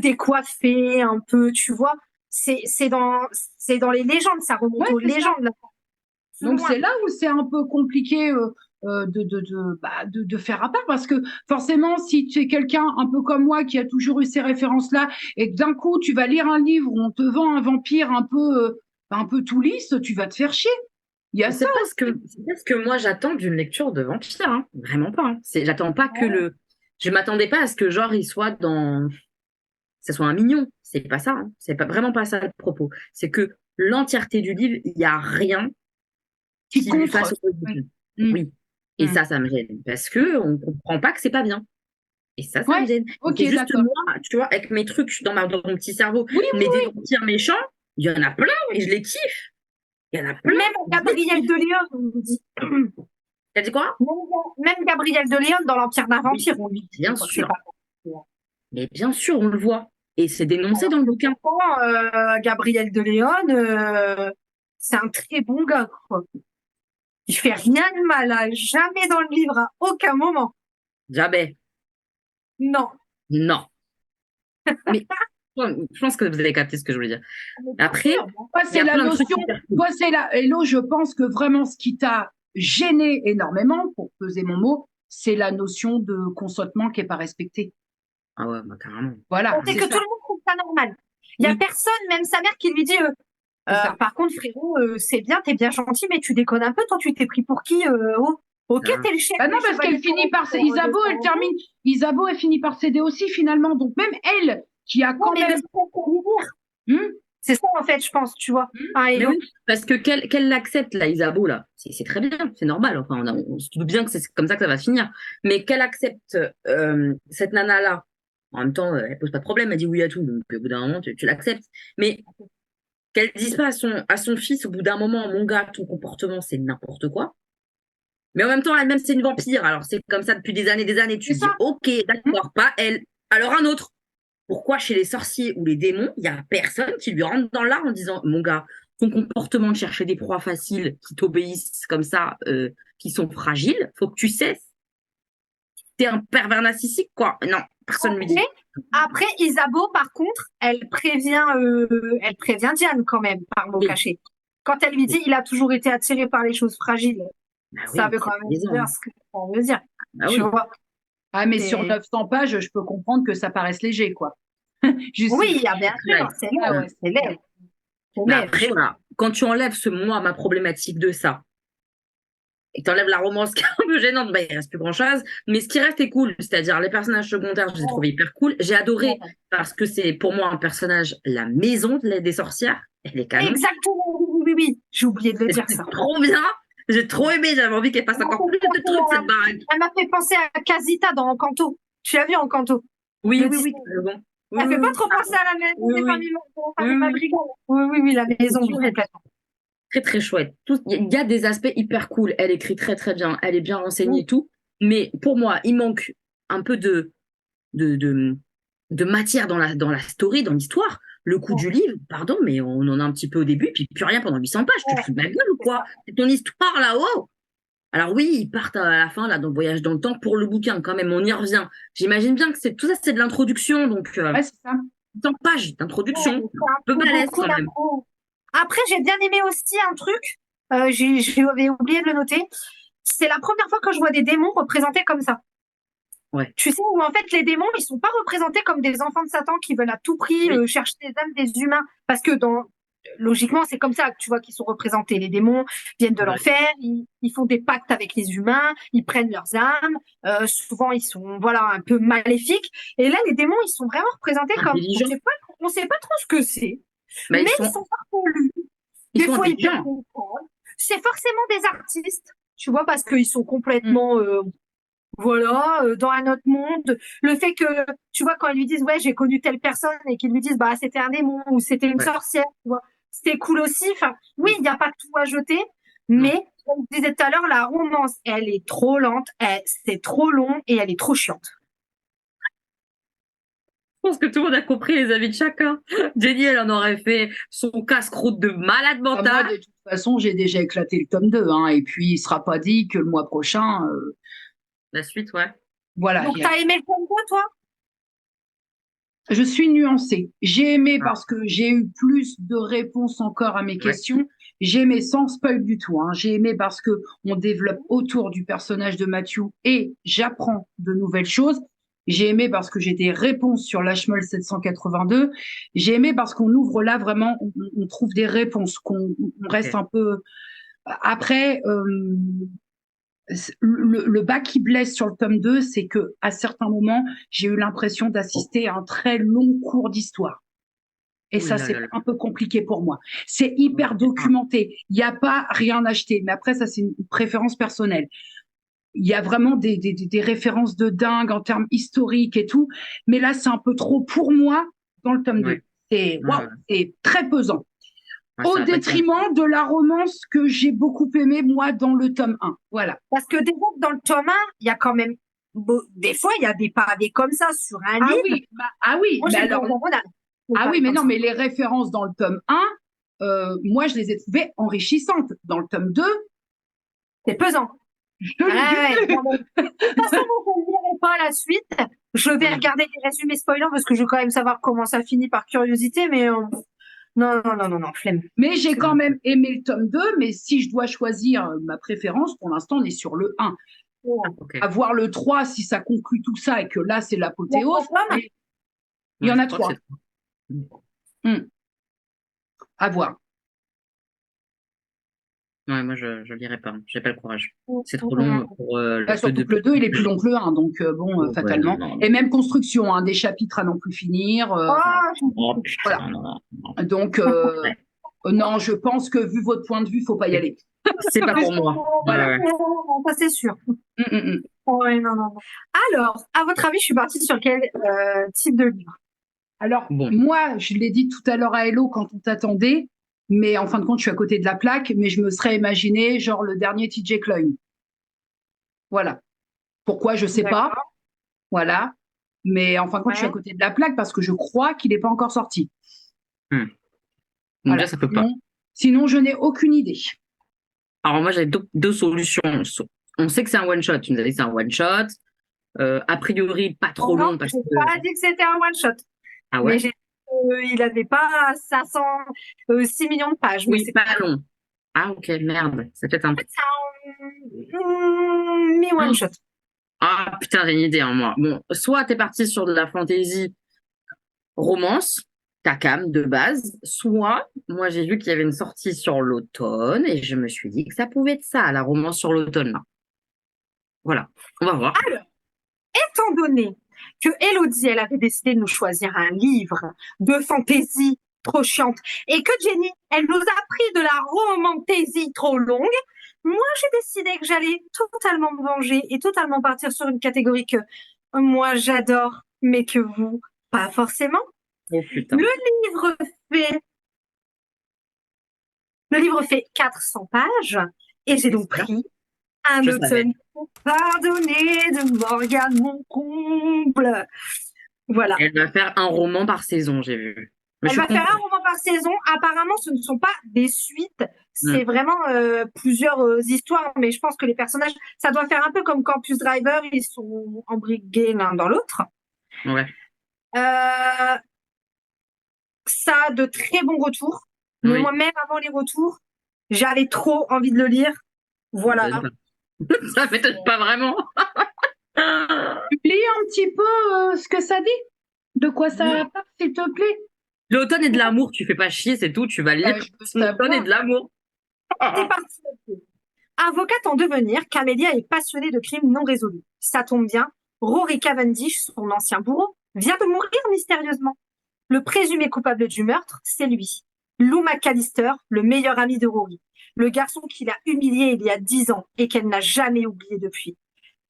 décoiffées, un peu, tu vois. C'est dans les légendes, ça remonte Ouais, aux c'est ça. légendes. Là. Donc Loin. c'est là où c'est un peu compliqué de faire à part parce que forcément si tu es quelqu'un un peu comme moi qui a toujours eu ces références-là et que d'un coup tu vas lire un livre où on te vend un vampire un peu tout lisse, tu vas te faire chier. Il y a C'est ça. pas c'est pas ce que moi j'attends d'une lecture de vampire, hein. Vraiment pas. Hein. J'attends pas que je m'attendais pas à ce que genre il soit que ce soit un mignon. C'est pas ça. Hein. C'est pas vraiment pas ça le propos. C'est que l'entièreté du livre, il y a rien Qui qui lui contre. fasse opposition. Mm. Oui. Et Mm. ça me gêne parce que on comprend pas que c'est pas bien. Et ça me Ouais. gêne. Ok, C'est juste d'accord. moi, tu vois, avec mes trucs dans mon petit cerveau, Oui, mais des vampires méchants, il y en a plein et je les kiffe. Il y en a plein. Même Gabriel de Léon, on lui dit. T'as dit quoi? Même Gabriel de Léon dans l'Empire d'un vampire, on lui dit. Bien quoi, sûr. c'est pas... Mais bien sûr, on le voit. Et c'est dénoncé dans le bouquin. Gabriel de Léon, c'est un très bon gars, quoi. Il fait rien de mal, hein, jamais dans le livre, à aucun moment. Jamais. Non. Non. Mais je pense que vous avez capté ce que je voulais dire. Après, Toi, il y c'est a la plein de trucs notion. hyper cool. Toi, c'est la. Hello, je pense que vraiment ce qui t'a gêné énormément, pour peser mon mot, c'est la notion de consentement qui est pas respectée. Ah ouais, bah, carrément. Voilà, C'est c'est que ça. tout le monde trouve ça normal. Il y a Oui. personne, même sa mère, qui lui dit C'est ça. par contre, frérot, c'est bien, t'es bien gentil, mais tu déconnes un peu, toi, tu t'es pris pour qui oh, ok, Ah. t'es le chef. Bah non, des parce qu'elle chevaliers finit par de Isabeau, elle sang. termine. Isabeau, elle finit par céder aussi finalement. Donc même elle, qui a Non, quand mais même. c'est ça pour lui dire. Hmm, C'est ça, en fait, je pense, tu vois. Ah, et Mais donc, oui, parce que qu'elle l'accepte, la Isabeau, là, c'est très bien, c'est normal. Enfin, on se doute bien que c'est comme ça que ça va finir. Mais qu'elle accepte cette nana-là, en même temps, elle pose pas de problème, elle dit oui à tout, donc au bout d'un moment, tu l'acceptes. Mais qu'elle dise pas à son fils, au bout d'un moment, mon gars, ton comportement, c'est n'importe quoi. Mais en même temps, elle-même, c'est une vampire. Alors, c'est comme ça depuis des années. Tu c'est te dis, ça. ok, d'accord, pas elle. Alors, un autre. Pourquoi chez les sorciers ou les démons, il y a personne qui lui rentre dans l'art en disant, mon gars, ton comportement de chercher des proies faciles qui t'obéissent comme ça, qui sont fragiles, faut que tu cesses. T'es un pervers narcissique, quoi. Non, personne ne lui dit. après, Isabeau, par contre, elle prévient Diane quand même, par mot Oui. caché. Quand elle lui dit, il a toujours été attiré par les choses fragiles, Bah ça oui, veut quand c'est même plaisant. dire ce que ça veut dire. Ah Tu oui. vois. Ah, mais C'est- sur 900 pages, je peux comprendre que ça paraisse léger, quoi. Juste. Oui, bien sûr, c'est Ah lève, ouais. c'est lève. C'est Mais lève. après, voilà, quand tu enlèves moi, ma problématique de ça, et que tu enlèves la romance qui est un peu gênante, bah, il reste plus grand-chose. Mais ce qui reste est cool, c'est-à-dire les personnages secondaires, je les ai trouvés hyper cool. J'ai adoré parce que c'est pour moi un personnage, la maison des sorcières, elle est canon. Exactement, oui. J'ai oublié de le dire, ça. Trop bien. J'ai trop aimé, j'avais envie qu'elle fasse encore plus de trucs, cette baraque. Elle m'a fait penser à Casita dans Encanto. Tu l'as vu, Encanto? Oui, Le oui, Disney. bon. Elle fait pas trop penser à la maison Oui, des oui. familles Oui, oui. Madrigal. Oui, la maison, oui, complètement. Très, très chouette. Il y a des aspects hyper cool. Elle écrit très, très bien. Elle est bien renseignée et tout. Mais pour moi, il manque un peu de, de, de matière dans la story, dans l'histoire. Le coup du livre, pardon, mais on en a un petit peu au début, puis plus rien pendant 800 pages. Tu te fous de ma gueule ou quoi? C'est ton histoire là-haut. Alors oui, ils partent à la fin, là, dans le voyage dans le temps pour le bouquin, quand même, on y revient. J'imagine bien que tout ça, c'est de l'introduction, donc Ouais, c'est ça. 100 pages d'introduction. Ouais, Un peu balèze quand même. Après, j'ai bien aimé aussi un truc, j'avais oublié de le noter. C'est la première fois que je vois des démons représentés comme ça. Ouais. Tu sais, où en fait, les démons, ils sont pas représentés comme des enfants de Satan qui veulent à tout prix Oui. chercher les âmes des humains. Parce que logiquement, c'est comme ça que tu vois qu'ils sont représentés. Les démons viennent de Ouais. l'enfer, ils font des pactes avec les humains, ils prennent leurs âmes. Souvent, ils sont, voilà, un peu maléfiques. Et là, les démons, ils sont vraiment représentés comme, Intelligents. on sait pas trop ce que c'est. Bah, Mais ils sont farfelus. ils Des sont fois, ils intelligents. comprennent. C'est forcément des artistes, tu vois, parce qu'ils sont complètement, dans un autre monde. Le fait que, tu vois, quand ils lui disent, ouais, j'ai connu telle personne, et qu'ils lui disent, bah, c'était un démon, ou c'était une Ouais. sorcière, tu vois, c'était cool aussi. Enfin, oui, il n'y a pas tout à jeter, mais, comme je disais tout à l'heure, la romance, elle est trop lente, c'est trop long, et elle est trop chiante. Je pense que tout le monde a compris les avis de chacun. Jenny, elle en aurait fait son casse-croûte de malade Ah, moi, mental. de toute façon, j'ai déjà éclaté le tome 2, hein, et puis il sera pas dit que le mois prochain, La suite, ouais. voilà. Donc, t'as aimé le combo, toi? Je suis nuancée. J'ai aimé Ah. parce que j'ai eu plus de réponses encore à mes questions. J'ai aimé sans spoil du tout, hein. J'ai aimé parce que on développe autour du personnage de Matthew et j'apprends de nouvelles choses. J'ai aimé parce que j'ai des réponses sur l'Ashmole 782. J'ai aimé parce qu'on ouvre là vraiment, on trouve des réponses, qu'on on reste un peu. Après, le bas qui blesse sur le tome 2, c'est que à certains moments, j'ai eu l'impression d'assister à un très long cours d'histoire. Et ça, c'est un peu compliqué pour moi. C'est hyper documenté. Il n'y a pas rien acheté. Mais après, ça, c'est une préférence personnelle. Il y a vraiment des références de dingue en termes historiques et tout. Mais là, c'est un peu trop pour moi dans le tome 2. C'est c'est très pesant. Au détriment de la romance que j'ai beaucoup aimée, moi, dans le tome 1. Voilà. Parce que déjà, dans le tome 1, il y a quand même, des fois, il y a des pavés comme ça sur un livre. Oui, Moi, mais alors, mais non, mais les références dans le tome 1, moi, je les ai trouvées enrichissantes. Dans le tome 2, c'est pesant. De toute façon, je ne lirai pas la suite. Je vais regarder les résumés spoilants parce que je veux quand même savoir comment ça finit par curiosité, mais Non, flemme. Mais j'ai C'est quand bon. même aimé le tome 2, mais si je dois choisir ma préférence, pour l'instant, on est sur le 1. Ok. À voir le 3 si ça conclut tout ça et que là, c'est Il y a l'apothéose. trois tomes. Mais il y en Ouais, a je crois 3. que c'est- À voir. Ouais, moi, je lirai pas. J'ai pas le courage. Mm, C'est trop mm, mm. long pour Bah, le peu surtout de. que le 2, il est plus long que le 1, donc Ouais, fatalement. non, non. Et même construction, hein, des chapitres à non plus finir. Ah, Oh, putain, Voilà. non. Donc, Ouais. non, je pense que vu votre point de vue, faut pas y aller. C'est pas pour moi. Voilà. Ouais. non, ça c'est sûr. Mm. Ouais, non. Alors, à votre avis, je suis partie sur quel type de livre? Alors, Bon. moi, je l'ai dit tout à l'heure à Hello quand on t'attendait, mais en fin de compte, je suis à côté de la plaque, mais je me serais imaginé genre le dernier TJ Klune. Voilà. Pourquoi, je sais pas. D'accord. Voilà. Mais en fin de compte, je suis à Ouais. côté de la plaque parce que je crois qu'il n'est pas encore sorti. Donc Voilà. déjà, ça peut pas. Sinon, je n'ai aucune idée. Alors moi, j'avais deux solutions. On sait que c'est un one-shot. Tu nous as dit que c'est un one-shot. A priori, pas trop Non, long parce j'ai que... pas dit que c'était un one-shot, Ah mais ouais? j'ai il n'avait pas 6 millions de pages, mais Oui, c'est pas long. Ah ok, merde. C'est peut-être un... mi-one-shot. Ah putain, j'ai une idée en moi. Bon, soit t'es parti sur de la fantasy romance, ta cam de base, soit moi j'ai vu qu'il y avait une sortie sur l'automne et je me suis dit que ça pouvait être ça, la romance sur l'automne là. Voilà, on va voir. Étant donné que Elodie, elle avait décidé de nous choisir un livre de fantaisie trop chiante et que Jenny, elle nous a pris de la romantaisie trop longue, moi, j'ai décidé que j'allais totalement me venger et totalement partir sur une catégorie que moi, j'adore, mais que vous, pas forcément. Oh putain. livre fait Le livre fait 400 pages et j'ai donc pris un Je savais. automne pardonné de Morgane Moncomble. Voilà. Elle va faire un roman par saison, j'ai vu. Mais je Elle suis va faire un contente. roman par saison. Apparemment, ce ne sont pas des suites. C'est Mm. vraiment plusieurs histoires, mais je pense que les personnages, ça doit faire un peu comme Campus Driver, ils sont embriqués l'un dans l'autre. Ouais. Ça a de très bons retours. Oui. Moi-même, avant les retours, j'avais trop envie de le lire. Voilà. Ça m'étonne pas vraiment. Tu lis un petit peu ce que ça dit? De quoi ça Oui. parle, s'il te plaît? L'automne et de l'amour, tu fais pas chier, c'est tout, tu vas lire. Je veux L'automne et savoir. de l'amour. C'est parti. Avocate en devenir, Camélia est passionnée de crimes non résolus. Ça tombe bien, Rory Cavendish, son ancien bourreau, vient de mourir mystérieusement. Le présumé coupable du meurtre, c'est lui. Lou McAllister, le meilleur ami de Rory. Le garçon qui l'a humilié il y a 10 ans et qu'elle n'a jamais oublié depuis.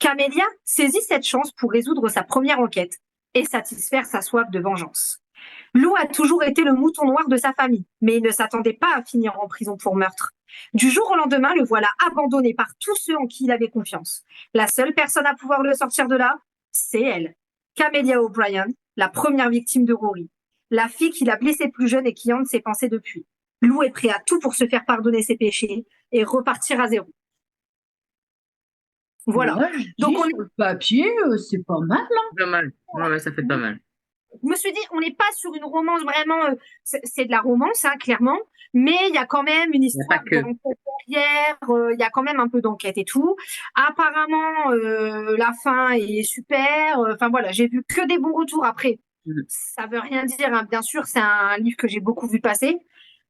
Camélia saisit cette chance pour résoudre sa première enquête et satisfaire sa soif de vengeance. Lou a toujours été le mouton noir de sa famille, mais il ne s'attendait pas à finir en prison pour meurtre. Du jour au lendemain, le voilà abandonné par tous ceux en qui il avait confiance. La seule personne à pouvoir le sortir de là, c'est elle. Camélia O'Brien, la première victime de Rory. La fille qui l'a blessé plus jeune et qui hante ses pensées depuis. Lou est prêt à tout pour se faire pardonner ses péchés et repartir à zéro. Voilà. Moi, je Donc, dis, sur le papier, c'est pas mal. Pas mal. Ouais, ça fait pas mal. Je me suis dit, on n'est pas sur une romance vraiment, c'est de la romance, hein, clairement, mais il y a quand même une histoire que. d'enquête derrière, il y a quand même un peu d'enquête et tout. Apparemment, la fin est super. Enfin voilà, j'ai vu que des bons retours. Après, ça veut rien dire, hein, bien sûr, c'est un livre que j'ai beaucoup vu passer.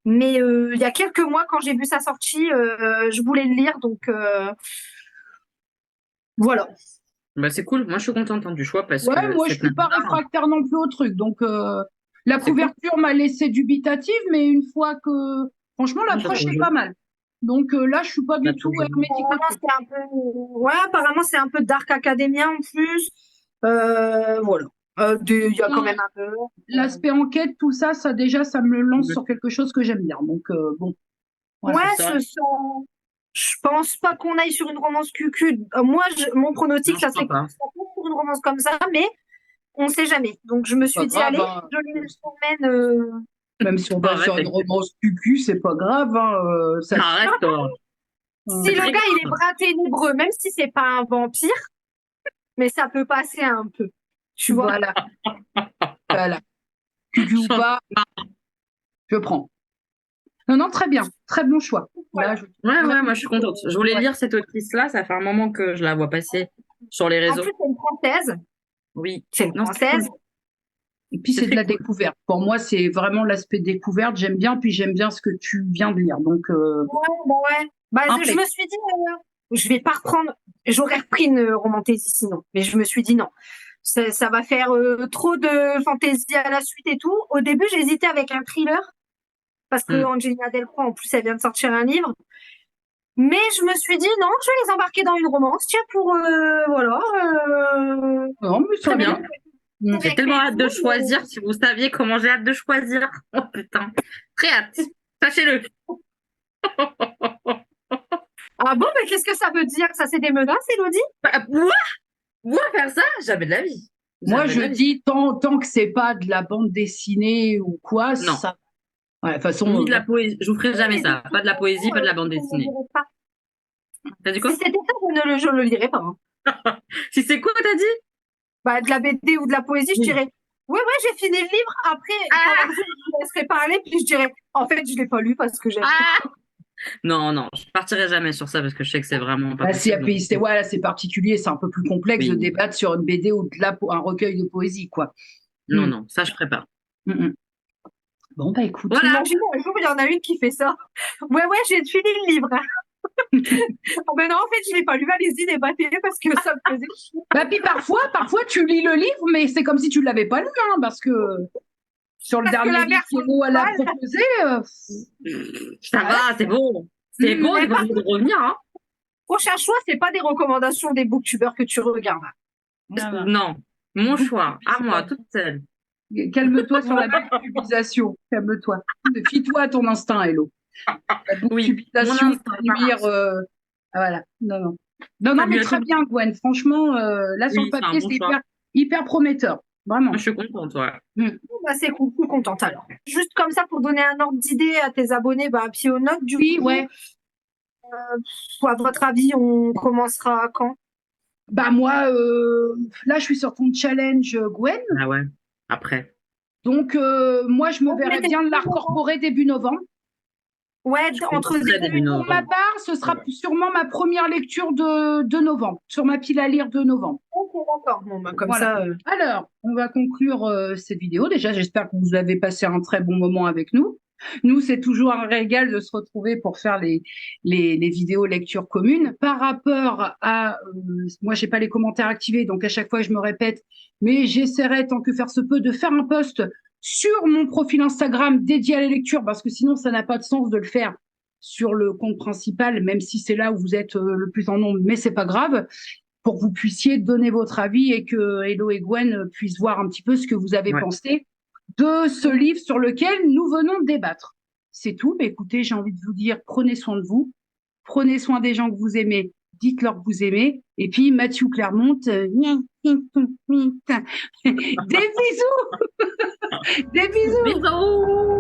Mais il y a quelques mois, quand j'ai vu sa sortie, je voulais le lire, donc voilà. Bah, c'est cool. Moi, je suis contente du choix parce Ouais, que moi, je cette suis pas nana- réfractaire non plus au truc. Donc, la C'est couverture m'a laissé dubitative, mais une fois que... Franchement, Ça l'approche te est rejoint. pas mal. Donc là, je suis pas Ça du te tout rejoint. hermétique au Apparemment, truc. c'est un peu, ouais, apparemment, c'est un peu dark academia en plus. Voilà. Il y a quand même un peu. L'aspect enquête, tout ça, déjà, ça me lance Mhm. sur quelque chose que j'aime bien. Donc, bon. Voilà. Ouais, c'est ça. je pense pas qu'on aille sur une romance cucu. Moi, mon pronostic, Non, ça je serait crois pas. pour une romance comme ça, mais on sait jamais. Donc, je me suis Pas dit, grave, allez, hein. je lis une semaine. Même si on va Arrête sur une avec- romance cucu, c'est pas grave. Hein, ça... Arrête, toi. Si le très gars, il est grave. bras ténébreux, même si c'est pas un vampire, mais ça peut passer un peu. Tu vois? Voilà. Voilà. Cucu ou pas, Je prends. Non, non, très bien. Très bon choix. Voilà. Là, Ouais, moi je suis contente. Je voulais lire cette autrice-là, ça fait un moment que je la vois passer sur les En réseaux. plus, c'est une française. Oui. C'est une Non, c'est française. cool. Et puis, C'est c'est de très la cool. découverte. Pour moi, c'est vraiment l'aspect découverte. J'aime bien, puis j'aime bien ce que tu viens de lire. Donc, Ouais. Bah, je impec. me suis dit, je vais pas reprendre. J'aurais repris une romantaisie sinon. Mais je me suis dit non. Ça va faire trop de fantaisie à la suite et tout. Au début, j'hésitais avec un thriller. Parce que Angelina Delcroix, en plus, elle vient de sortir un livre. Mais je me suis dit, non, je vais les embarquer dans une romance. Tiens, pour, voilà. Non, mais Très c'est bien. bien. J'ai tellement hâte de choisir. Si vous saviez comment j'ai hâte de choisir. Oh putain. Très hâte. Sachez-le. Ah bon, mais qu'est-ce que ça veut dire? Ça, c'est des menaces, Élodie? Moi, faire ça, jamais de la vie. Moi, Jamais de je la vie. dis, tant que c'est pas de la bande dessinée ou quoi, Non. ça. Ouais, de toute façon, Ni de la poésie. Je vous ferai jamais ça. Pas de la poésie, pas de la bande dessinée. T'as dit quoi? Si c'était ça, je ne le lirais pas. Hein. Si c'est quoi, t'as dit? Bah, de la BD ou de la poésie, je Oui. dirais, ouais, j'ai fini le livre. Après, pendant que je me laisserai parler, puis je dirais, en fait, je l'ai pas lu parce que j'aime. Non, je partirai jamais sur ça parce que je sais que c'est vraiment pas là, possible. ouais, là, c'est particulier, c'est un peu plus complexe Oui. de débattre sur une BD ou un recueil de poésie, quoi. Non, ça je ferai pas. Bon, bah écoute. Voilà. Imagine un jour, il y en a une qui fait ça. Ouais, j'ai fini le livre. Oh, ben non, en fait, je l'ai pas lu. Allez-y, débattez parce que ça me faisait chier. Bah, puis parfois, tu lis le livre, mais c'est comme si tu l'avais pas lu, hein, parce que sur le Parce que dernier la livre qu'Elo elle a proposé, Ça va, c'est bon. C'est bon, c'est pas envie de revenir. Hein. Prochain choix, c'est pas des recommandations des booktubeurs que tu regardes. Non, mon choix, à moi, toute seule. Calme-toi sur la booktubisation. Calme-toi. Fie-toi à ton instinct, Hello. La booktubisation, nuire. Voilà. Non, mais très bien, Gwen. Franchement, là, sur le papier, c'est hyper prometteur. Vraiment. Je suis contente, ouais. Bah, c'est cool, je suis contente alors. Juste comme ça, pour donner un ordre d'idée à tes abonnés, bah, puis aux notes, du coup. Ouais. À votre avis, on commencera quand? Bah, moi, là, je suis sur ton challenge, Gwen. Ah ouais, après. Donc, moi, je me verrais bien de la recorporer début novembre. Ouais, entre début novembre. Pour ma part, ce sera sûrement ma première lecture de novembre, sur ma pile à lire de novembre. Ok, d'accord. Bon, bah, comme ça. Alors, on va conclure cette vidéo. Déjà, j'espère que vous avez passé un très bon moment avec nous. Nous, c'est toujours un régal de se retrouver pour faire les vidéos lecture communes. Par rapport à, moi, j'ai pas les commentaires activés, donc à chaque fois, je me répète, mais j'essaierai, tant que faire se peut, de faire un post sur mon profil Instagram dédié à la lecture, parce que sinon, ça n'a pas de sens de le faire sur le compte principal, même si c'est là où vous êtes le plus en nombre, mais c'est pas grave, pour que vous puissiez donner votre avis et que Hello et Gwen puissent voir un petit peu ce que vous avez pensé de ce livre sur lequel nous venons de débattre. C'est tout. Mais écoutez, j'ai envie de vous dire, prenez soin de vous, prenez soin des gens que vous aimez, dites-leur que vous aimez, et puis Mathieu Clermont, des bisous. Des bisous. Bisous.